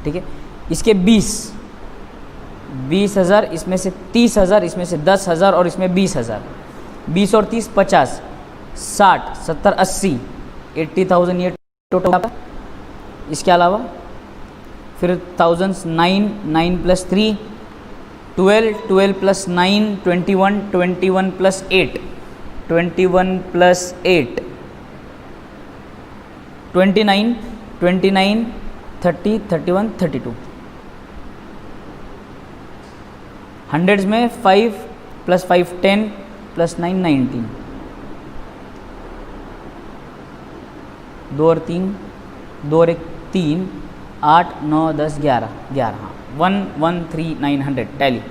ठीक है, इसके 20,000 इसमें से 30,000 इसमें से 10,000 और इसमें 20,000 20 और 30 50 60 70 80 80,000 ये टोटल। इसके अलावा फिर thousands 9 9 plus 3 12 12 plus 9 21 21 plus 8 21 plus 8 29 29 30 31 32 hundreds में 5 प्लस 5 10 प्लस 9 19 2 और 3, 2 और 1 3, 8 9 10 11, 11 हाँ 113,900 टैली।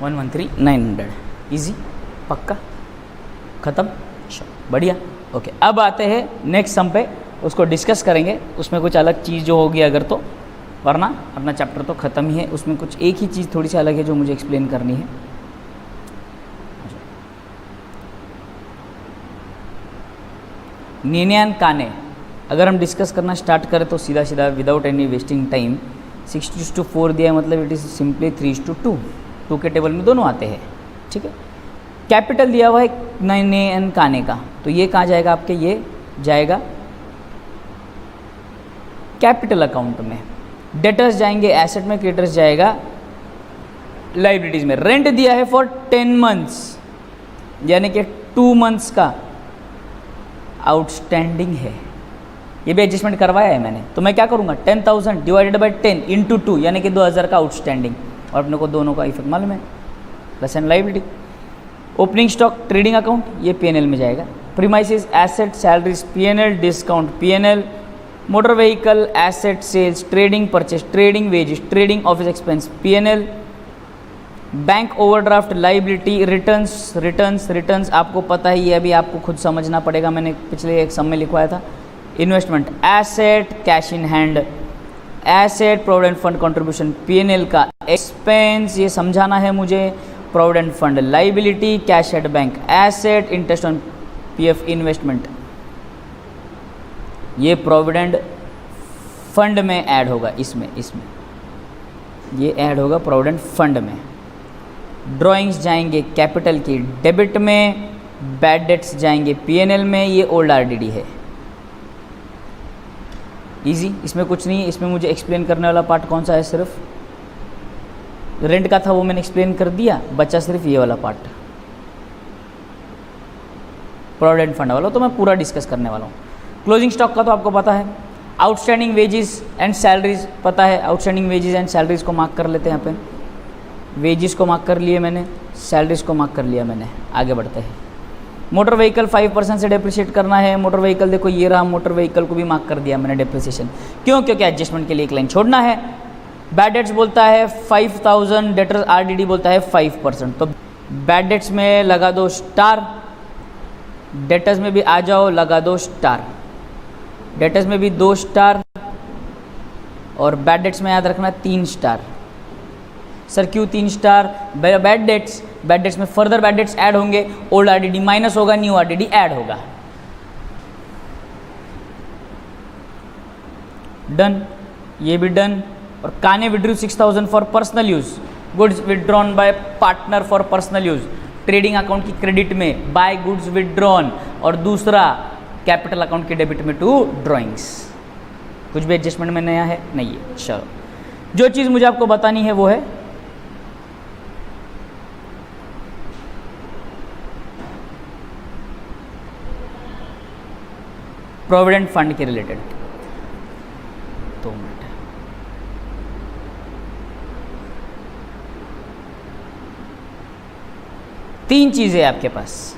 वन 113,900 ईजी, पक्का, ख़त्म, बढ़िया। ओके, अब आते हैं नेक्स्ट सम पे, उसको डिस्कस करेंगे, उसमें कुछ अलग चीज़ जो होगी अगर तो, वरना अपना चैप्टर तो ख़त्म ही है। उसमें कुछ एक ही चीज़ थोड़ी सी अलग है जो मुझे एक्सप्लेन करनी है। नीनियान काने अगर हम डिस्कस करना स्टार्ट करें तो सीधा सीधा विदाउट एनी वेस्टिंग टाइम 6:4 दिया है, मतलब इट इज़ सिंपली 3:2, 2 के टेबल में दोनों आते हैं, ठीक है। कैपिटल दिया हुआ है नीनियान काने का, तो ये कहाँ जाएगा आपके, ये जाएगा कैपिटल अकाउंट में, डेटर्स जाएंगे एसेट में, क्रेडिटर्स जाएगा लाइबिलिटीज में। रेंट दिया है फॉर 10 मंथ्स, यानी कि 2 मंथ्स का आउटस्टैंडिंग है, ये भी एडजस्टमेंट करवाया है मैंने। तो मैं क्या करूँगा, 10,000 डिवाइडेड बाई 10 इंटू 2, यानी कि 2,000 का आउटस्टैंडिंग, और अपने को दोनों का इफेक्ट मालूम है, plus and liability. Opening stock trading account, ये पीएनएल में जाएगा। Premises asset salaries PNL, discount PNL, motor vehicle asset sales, trading purchase, trading wages, trading office expense PNL. Bank overdraft liability, returns आपको पता है, ये अभी आपको खुद समझना पड़ेगा, मैंने पिछले एक सम में लिखवाया था। Investment asset, cash in hand asset, provident fund contribution PNL का एक्सपेंस, ये समझाना है मुझे। Provident fund liability, cash at bank asset, interest on PF investment, ये प्रोविडेंट फंड में ऐड होगा, इसमें ये ऐड होगा प्रोविडेंट फंड में। ड्राइंग्स जाएंगे कैपिटल की डेबिट में, बैड डेट्स जाएंगे पीएनएल में, ये ओल्ड आरडीडी है। इजी, इसमें कुछ नहीं है, इसमें मुझे एक्सप्लेन करने वाला पार्ट कौन सा है, सिर्फ रेंट का था वो मैंने एक्सप्लेन कर दिया, बचा सिर्फ ये वाला पार्ट प्रोविडेंट फंड वाला, तो मैं पूरा डिस्कस करने वाला हूँ। क्लोजिंग स्टॉक का तो आपको पता है। आउटस्टैंडिंग वेजेस एंड सैलरीज पता है, आउटस्टैंडिंग वेजेस एंड सैलरीज को मार्क कर लेते हैं यहाँ पे। वेजेस को मार्क कर लिए मैंने, सैलरीज को मार्क कर लिया मैंने, आगे बढ़ते हैं। मोटर व्हीकल 5% से डेप्रिशिएट करना है। मोटर व्हीकल देखो ये रहा, मोटर व्हीकल को भी मार्क कर दिया मैंने डेप्रिसिएशन, क्यों, क्योंकि एडजस्टमेंट के लिए एक लाइन छोड़ना है। बैड डेट्स बोलता है 5,000, डेटर्स आरडीडी बोलता है 5%, तो बैड डेट्स में लगा दो स्टार, डेटर्स में भी आ जाओ, लगा दो स्टार, डेटर्स में भी 2 स्टार, और बैड डेट्स में याद रखना 3 स्टार। सर क्यों 3 स्टार, बैड डेट्स में फर्दर बैड डेट्स ऐड होंगे, ओल्ड आरडीडी माइनस होगा, न्यू आरडीडी ऐड होगा। डन, ये भी डन। और काने withdrew 6,000 for personal use, goods withdrawn bye partner for personal use, trading account की क्रेडिट में बाय गुड्स विड्रॉन, और दूसरा कैपिटल अकाउंट के डेबिट में टू ड्राइंग्स। कुछ भी एडजस्टमेंट में नया है नहीं है। चलो, जो चीज़ मुझे आपको बतानी है वो है प्रोविडेंट फंड के रिलेटेड। 2 मिनट, तीन चीज़ें आपके पास,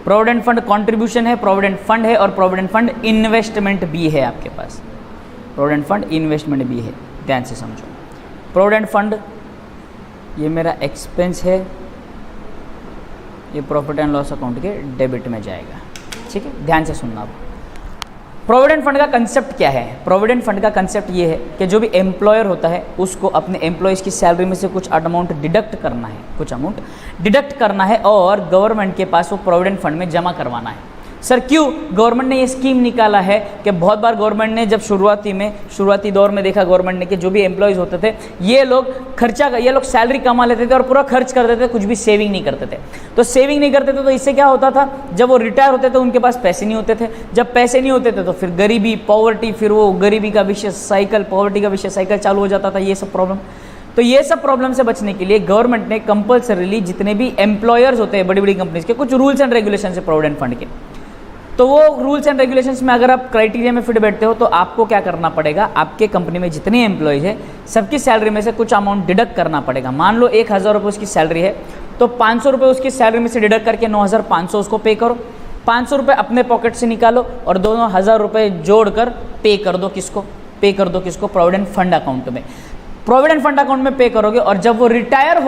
प्रोविडेंट फंड कंट्रीब्यूशन है, प्रोविडेंट फंड है, और प्रोविडेंट फंड इन्वेस्टमेंट भी है आपके पास। प्रोविडेंट फंड इन्वेस्टमेंट भी है, ध्यान से समझो। प्रोविडेंट फंड ये मेरा एक्सपेंस है, ये प्रॉफिट एंड लॉस अकाउंट के डेबिट में जाएगा, ठीक है, ध्यान से सुनना आप। प्रोविडेंट फंड का कंसेप्ट क्या है? प्रोविडेंट फंड का कंसेप्ट ये है कि जो भी एम्प्लॉयर होता है उसको अपने एम्प्लॉयज़ की सैलरी में से कुछ अमाउंट डिडक्ट करना है, कुछ अमाउंट डिडक्ट करना है, और गवर्नमेंट के पास वो प्रोविडेंट फंड में जमा करवाना है। सर क्यों? गवर्नमेंट ने ये स्कीम निकाला है कि बहुत बार गवर्नमेंट ने जब शुरुआती दौर में देखा गवर्नमेंट ने कि जो भी एम्प्लॉयज़ होते थे ये लोग सैलरी कमा लेते थे और पूरा खर्च कर देते थे, कुछ भी सेविंग नहीं करते थे। तो सेविंग नहीं करते थे तो इससे क्या होता था, जब वो रिटायर होते थे उनके पास पैसे नहीं होते थे, जब पैसे नहीं होते थे तो फिर गरीबी, पॉवर्टी, फिर वो गरीबी का विशेष साइकिल, पॉवर्टी का विशेष साइकिल चालू हो जाता था, ये सब प्रॉब्लम। तो ये सब प्रॉब्लम से बचने के लिए गवर्नमेंट ने कंपल्सरीली जितने भी एम्प्लॉयर्स होते हैं बड़ी बड़ी कंपनीज के, कुछ रूल्स एंड रेगुलेशन है प्रोविडेंट फंड के, तो वो रूल्स एंड रेगुलेशंस में अगर आप क्राइटेरिया में फिट बैठते हो तो आपको क्या करना पड़ेगा, आपके कंपनी में जितने एम्प्लॉयज है सबकी सैलरी में से कुछ अमाउंट डिडक्ट करना पड़ेगा। मान लो 1,000 रुपये उसकी सैलरी है तो 500 रुपये उसकी सैलरी में से डिडक्ट करके 9,500 उसको पे करो, 500 रुपये अपने पॉकेट से निकालो और दोनों 1,000 रुपये जोड़कर पे कर दो किसको, प्रोविडेंट फंड अकाउंट में। प्रोविडेंट फंड अकाउंट में पे करोगे और जब वो रिटायर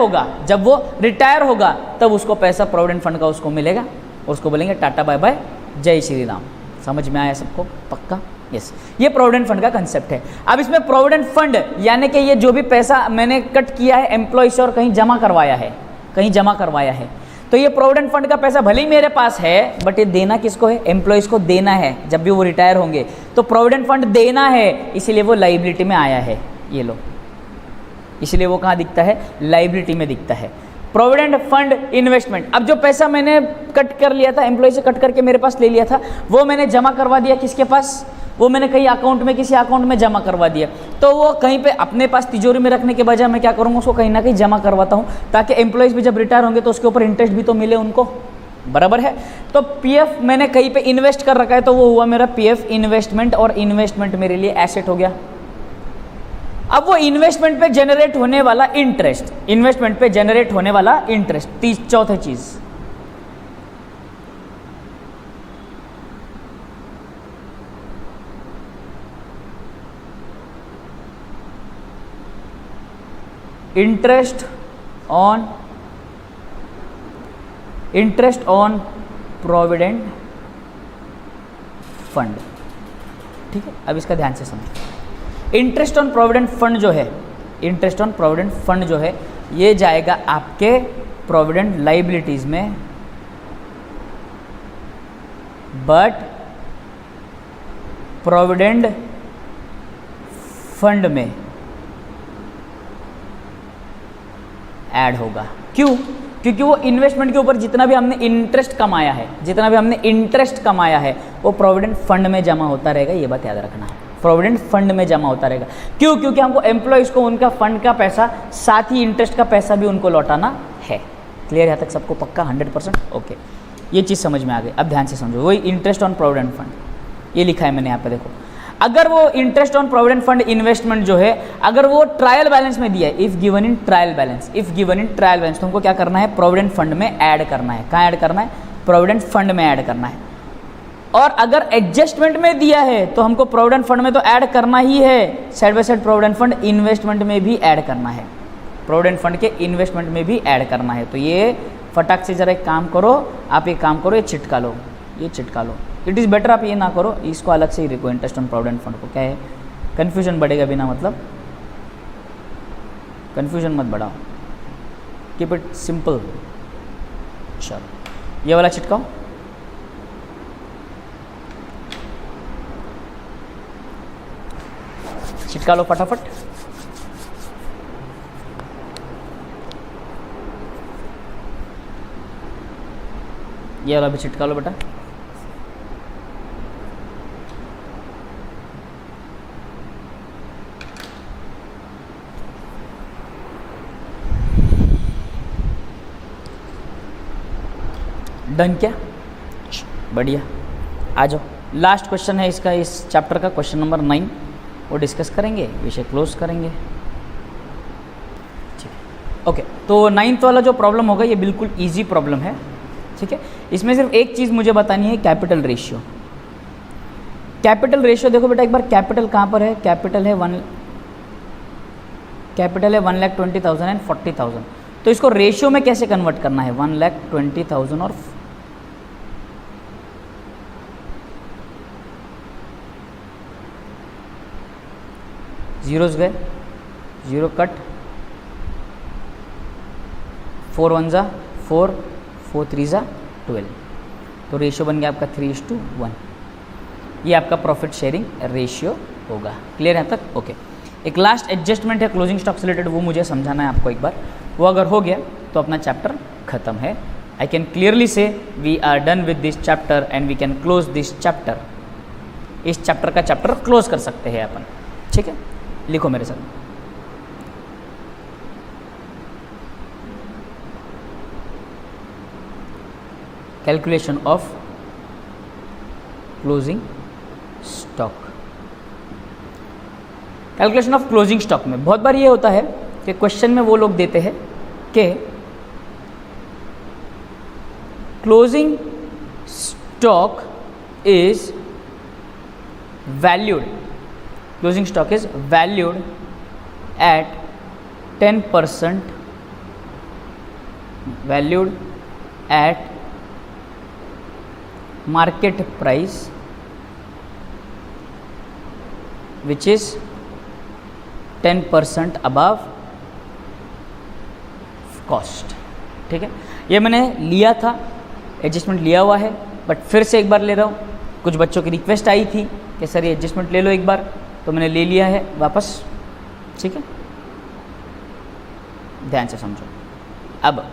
होगा तब उसको पैसा प्रोविडेंट फंड का उसको मिलेगा और उसको बोलेंगे टाटा बाय बाय जय श्री राम। समझ में आया सबको पक्का? यस, ये प्रोविडेंट फंड का कंसेप्ट है। अब इसमें प्रोविडेंट फंड यानी कि ये जो भी पैसा मैंने कट किया है एम्प्लॉय से और कहीं जमा करवाया है, तो ये प्रोविडेंट फंड का पैसा भले ही मेरे पास है बट ये देना किसको है, एम्प्लॉयज को देना है जब भी वो रिटायर होंगे, तो प्रोविडेंट फंड देना है इसीलिए वो लाइबिलिटी में आया है। ये लो, इसलिए वो कहाँ दिखता है, लाइबिलिटी में दिखता है। प्रोविडेंट फंड इन्वेस्टमेंट, अब जो पैसा मैंने कट कर लिया था, एम्प्लॉय से कट करके मेरे पास ले लिया था, वो मैंने जमा करवा दिया किसके पास, वो मैंने कहीं अकाउंट में किसी अकाउंट में जमा करवा दिया, तो वो कहीं पे अपने पास तिजोरी में रखने के बजाय मैं क्या करूँगा, उसको कहीं ना कहीं जमा करवाता हूँ ताकि एम्प्लॉयज़ भी जब रिटायर होंगे तो उसके ऊपर इंटरेस्ट भी तो मिले उनको, बराबर है। तो पीएफ मैंने कहीं पे इन्वेस्ट कर रखा है तो वो हुआ मेरा पीएफ इन्वेस्टमेंट, और इन्वेस्टमेंट मेरे लिए एसेट हो गया। अब वो इन्वेस्टमेंट पे जनरेट होने वाला इंटरेस्ट, चौथी चीज इंटरेस्ट ऑन प्रोविडेंट फंड। ठीक है, अब इसका ध्यान से समझो। इंटरेस्ट ऑन प्रोविडेंट फंड जो है ये जाएगा आपके प्रोविडेंट लाइबिलिटीज में, बट प्रोविडेंट फंड में ऐड होगा। क्यों? क्योंकि वो इन्वेस्टमेंट के ऊपर जितना भी हमने इंटरेस्ट कमाया है वो प्रोविडेंट फंड में जमा होता रहेगा। ये बात याद रखना है, प्रोविडेंट फंड में जमा होता रहेगा। क्यों? क्योंकि हमको एम्प्लॉयज़ को उनका फंड का पैसा साथ ही इंटरेस्ट का पैसा भी उनको लौटाना है। क्लियर यहाँ तक सबको पक्का 100%? ओके, ये चीज़ समझ में आ गई। अब ध्यान से समझो, वही इंटरेस्ट ऑन प्रोविडेंट फंड ये लिखा है मैंने यहाँ पे, देखो। अगर वो interest on provident fund investment जो है अगर वो ट्रायल बैलेंस में दिया है, if given in trial balance, तो हमको क्या करना है, प्रोविडेंट फंड में ऐड करना है। कहाँ ऐड करना है? प्रोविडेंट फंड में ऐड करना है। और अगर एडजस्टमेंट में दिया है तो हमको प्रोविडेंट फंड में तो ऐड करना ही है, side by side provident fund investment में भी ऐड करना है, प्रोविडेंट फंड के इन्वेस्टमेंट में भी ऐड करना है। तो ये फटाक से जरा एक काम करो, आप एक काम करो, ये चिटका लो। इट इज़ बेटर आप ये ना करो, इसको अलग से ही लिखो, इंटरेस्ट ऑन प्रोविडेंट फंड को। क्या है, कन्फ्यूजन बढ़ेगा बिना मतलब, कन्फ्यूजन मत बढ़ाओ, कीप इट सिंपल। चलो ये वाला चिटकाओ। चिटका लो फटाफट। ये वाला भी चिटका लो बेटा। डन क्या? बढ़िया, आ जाओ। लास्ट क्वेश्चन है इसका, इस चैप्टर का, क्वेश्चन नंबर 9 वो डिस्कस करेंगे, विषय क्लोज करेंगे। ठीक है, ओके। तो 9th वाला जो प्रॉब्लम होगा ये बिल्कुल इजी प्रॉब्लम है। ठीक है, इसमें सिर्फ एक चीज़ मुझे बतानी है, कैपिटल रेशियो। देखो बेटा एक बार, कैपिटल कहाँ पर है? कैपिटल है 1,20,000 एंड 40,000। तो इसको रेशियो में कैसे कन्वर्ट करना है? 1,20,000 और जीरोस गए, जीरो कट, 4 1 जा 4, 4 3 जा 12। तो रेशियो बन गया आपका 3:1। ये आपका प्रॉफिट शेयरिंग रेशियो होगा। क्लियर है तक? ओके। एक लास्ट एडजस्टमेंट है क्लोजिंग स्टॉक से रिलेटेड, वो मुझे समझाना है आपको एक बार। वो अगर हो गया तो अपना चैप्टर खत्म है। I can clearly say we are done with this chapter and we can close this chapter. इस चैप्टर का चैप्टर क्लोज कर सकते हैं अपन। ठीक है, लिखो मेरे साथ। Calculation of closing stock. Calculation of closing stock में बहुत बार ये होता है कि क्वेश्चन में वो लोग देते हैं कि closing stock is valued, closing stock is valued at 10%, valued at market price which is 10% above cost। ठीक है, ये मैंने लिया था, एडजस्टमेंट लिया हुआ है, बट फिर से एक बार ले रहा हूँ। कुछ बच्चों की रिक्वेस्ट आई थी कि सर ये एडजस्टमेंट ले लो एक बार, तो मैंने ले लिया है वापस। ठीक है, ध्यान से समझो। अब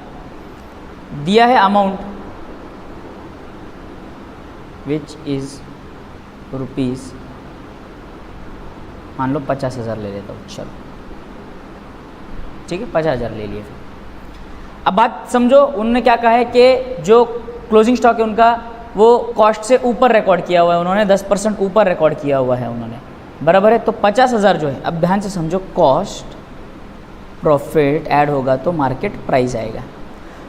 दिया है अमाउंट विच इज़ रुपीज़, मान लो 50,000 ले लेता हूँ, चलो ठीक है, 50,000 ले लिए। अब बात समझो, उन्होंने क्या कहा है कि जो क्लोजिंग स्टॉक है उनका वो कॉस्ट से ऊपर रिकॉर्ड किया हुआ है, उन्होंने 10% ऊपर रिकॉर्ड किया हुआ है उन्होंने, बराबर है। तो 50,000 जो है, अब ध्यान से समझो, कॉस्ट प्रॉफिट ऐड होगा तो मार्केट प्राइस आएगा।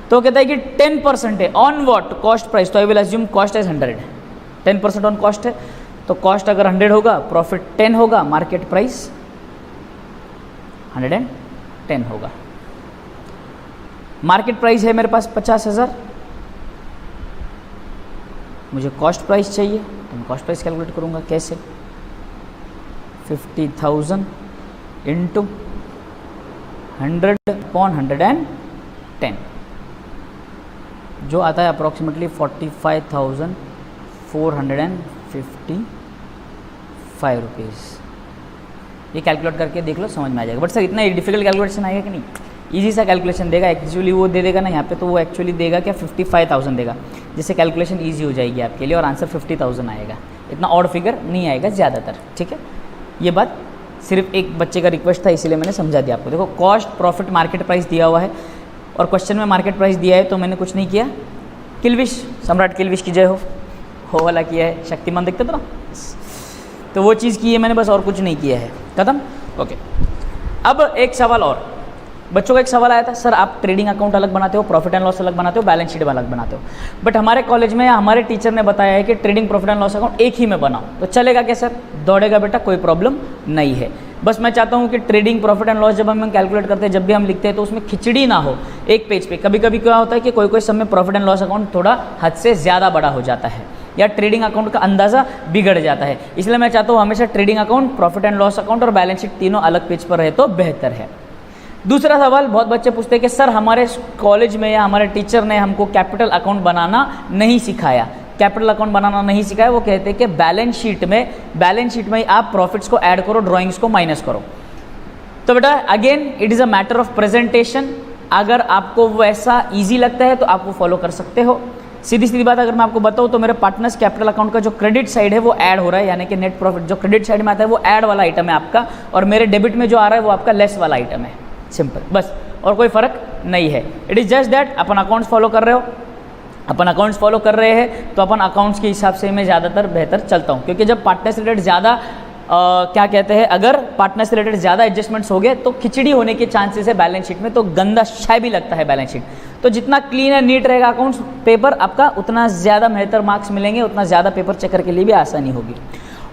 तो कहता है कि 10% है ऑन व्हाट, कॉस्ट प्राइस, तो I will assume cost is 100, 10% on cost है, तो कॉस्ट अगर 100 होगा, प्रॉफिट 10 होगा, मार्केट प्राइस 110 होगा। मार्केट प्राइस है मेरे पास 50,000, मुझे कॉस्ट प्राइस चाहिए, तो मैं कॉस्ट प्राइस कैलकुलेट करूंगा। कैसे? 50,000 इंटू 100/110, जो आता है अप्रॉक्सीमेटली 45,455 रुपीज़। ये कैलकुलेट करके देख लो, समझ में आ जाएगा। बट सर इतना डिफिकल्ट कैलकुलेशन आएगा कि नहीं? इजी सा कैलकुलेशन देगा, एक्चुअली वो दे देगा ना यहाँ पे, तो वो एक्चुअली देगा क्या 55,000 देगा, जिससे कैलकुलेशन इजी हो जाएगी आपके लिए और आंसर 50,000 आएगा। इतना ऑड फिगर नहीं आएगा ज़्यादातर। ठीक है, ये बात सिर्फ एक बच्चे का रिक्वेस्ट था, इसीलिए मैंने समझा दिया आपको। देखो, कॉस्ट प्रॉफिट मार्केट प्राइस दिया हुआ है और क्वेश्चन में मार्केट प्राइस दिया है, तो मैंने कुछ नहीं किया, किल्विश, सम्राट किल्विश की जय हो वाला किया है, शक्तिमान देखते थे ना, तो वो चीज़ की है मैंने, बस और कुछ नहीं किया है। खत्म, ओके। अब एक सवाल और, बच्चों का एक सवाल आया था, सर आप ट्रेडिंग अकाउंट अलग बनाते हो, प्रॉफिट एंड लॉस अलग बनाते हो, बैलेंस शीट अलग बनाते हो, बट हमारे कॉलेज में हमारे टीचर ने बताया है कि trading profit and loss account एक ही में बनाओ, तो चलेगा क्या सर? दौड़ेगा बेटा, कोई प्रॉब्लम नहीं है। बस मैं चाहता हूँ कि ट्रेडिंग प्रॉफिट एंड लॉस जब हम कैलकुलेट करते हैं, जब भी हम लिखते हैं, तो उसमें खिचड़ी ना हो एक पेज पे। कभी कभी क्या होता है कि कोई कोई समय प्रॉफिट एंड लॉस अकाउंट थोड़ा हद से ज़्यादा बड़ा हो जाता है, या ट्रेडिंग अकाउंट का अंदाज़ा बिगड़ जाता है। इसलिए मैं चाहता हूँ हमेशा trading account, profit and loss account और बैलेंस शीट तीनों अलग पेज पर रहे तो बेहतर है। दूसरा सवाल, बहुत बच्चे पूछते हैं कि सर हमारे कॉलेज में या हमारे टीचर ने हमको कैपिटल अकाउंट बनाना नहीं सिखाया, कैपिटल अकाउंट बनाना नहीं सिखाया। वो कहते हैं कि बैलेंस शीट में ही आप प्रॉफिट्स को ऐड करो, ड्राइंग्स को माइनस करो। तो बेटा again it is a matter of presentation, अगर आपको वो ऐसा ईजी लगता है तो आप वो फॉलो कर सकते हो। सीधी सीधी बात अगर मैं आपको बताऊँ तो मेरे पार्टनर्स कैपिटल अकाउंट का जो क्रेडिट साइड है वो ऐड हो रहा है, यानी कि नेट प्रॉफिट जो क्रेडिट साइड में आता है वो ऐड वाला आइटम है आपका, और मेरे डेबिट में जो आ रहा है वो आपका लेस वाला आइटम है। सिंपल, बस, और कोई फर्क नहीं है। It is just that upon accounts follow कर रहे हो, अपन अकाउंट्स फॉलो कर रहे हैं तो अपन अकाउंट्स के हिसाब से मैं ज़्यादातर बेहतर चलता हूँ, क्योंकि जब पार्टनर से रिलेटेड ज़्यादा क्या कहते हैं, अगर पार्टनर से रिलेटेड ज़्यादा एडजस्टमेंट्स हो गए तो खिचड़ी होने के चांसेस है बैलेंस शीट में, तो गंदा शाय भी लगता है बैलेंस शीट। तो जितना क्लीन एंड नीट रहेगा अकाउंट्स पेपर आपका, उतना ज़्यादा बेहतर मार्क्स मिलेंगे, उतना ज़्यादा पेपर चेकर के लिए भी आसानी होगी।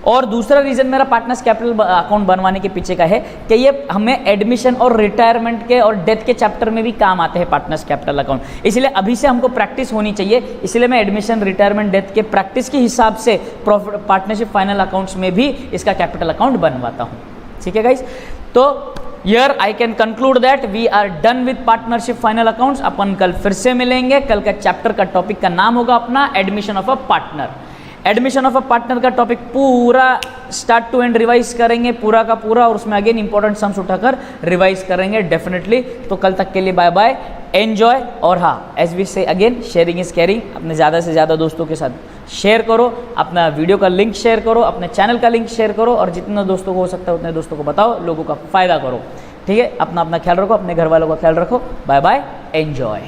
और दूसरा रीज़न मेरा पार्टनर्स कैपिटल अकाउंट बनवाने के पीछे का है कि ये हमें एडमिशन और रिटायरमेंट के और डेथ के चैप्टर में भी काम आते हैं पार्टनर्स कैपिटल अकाउंट, इसलिए अभी से हमको प्रैक्टिस होनी चाहिए। इसलिए मैं एडमिशन, रिटायरमेंट, डेथ के प्रैक्टिस के हिसाब से प्रॉफिट पार्टनरशिप फाइनल अकाउंट्स में भी इसका कैपिटल अकाउंट बनवाता हूँ। ठीक है गाइज, तो here I can conclude that we are done with partnership final accounts. अपन कल फिर से मिलेंगे, कल का चैप्टर का टॉपिक का नाम होगा अपना admission of a partner. Admission of a partner का टॉपिक पूरा स्टार्ट टू एंड रिवाइज करेंगे, पूरा का पूरा, और उसमें अगेन इंपॉर्टेंट सम्स उठाकर रिवाइज करेंगे डेफिनेटली। तो कल तक के लिए बाय बाय, एंजॉय। और हाँ, as we say again, sharing is caring. अपने ज़्यादा से ज़्यादा दोस्तों के साथ शेयर करो, अपना वीडियो का लिंक शेयर करो, अपने चैनल का लिंक शेयर करो, और जितने दोस्तों को हो सकता है उतने दोस्तों को बताओ, लोगों का फ़ायदा करो। ठीक है, अपना ख्याल रखो, अपने घर वालों का ख्याल रखो। Bye bye, enjoy.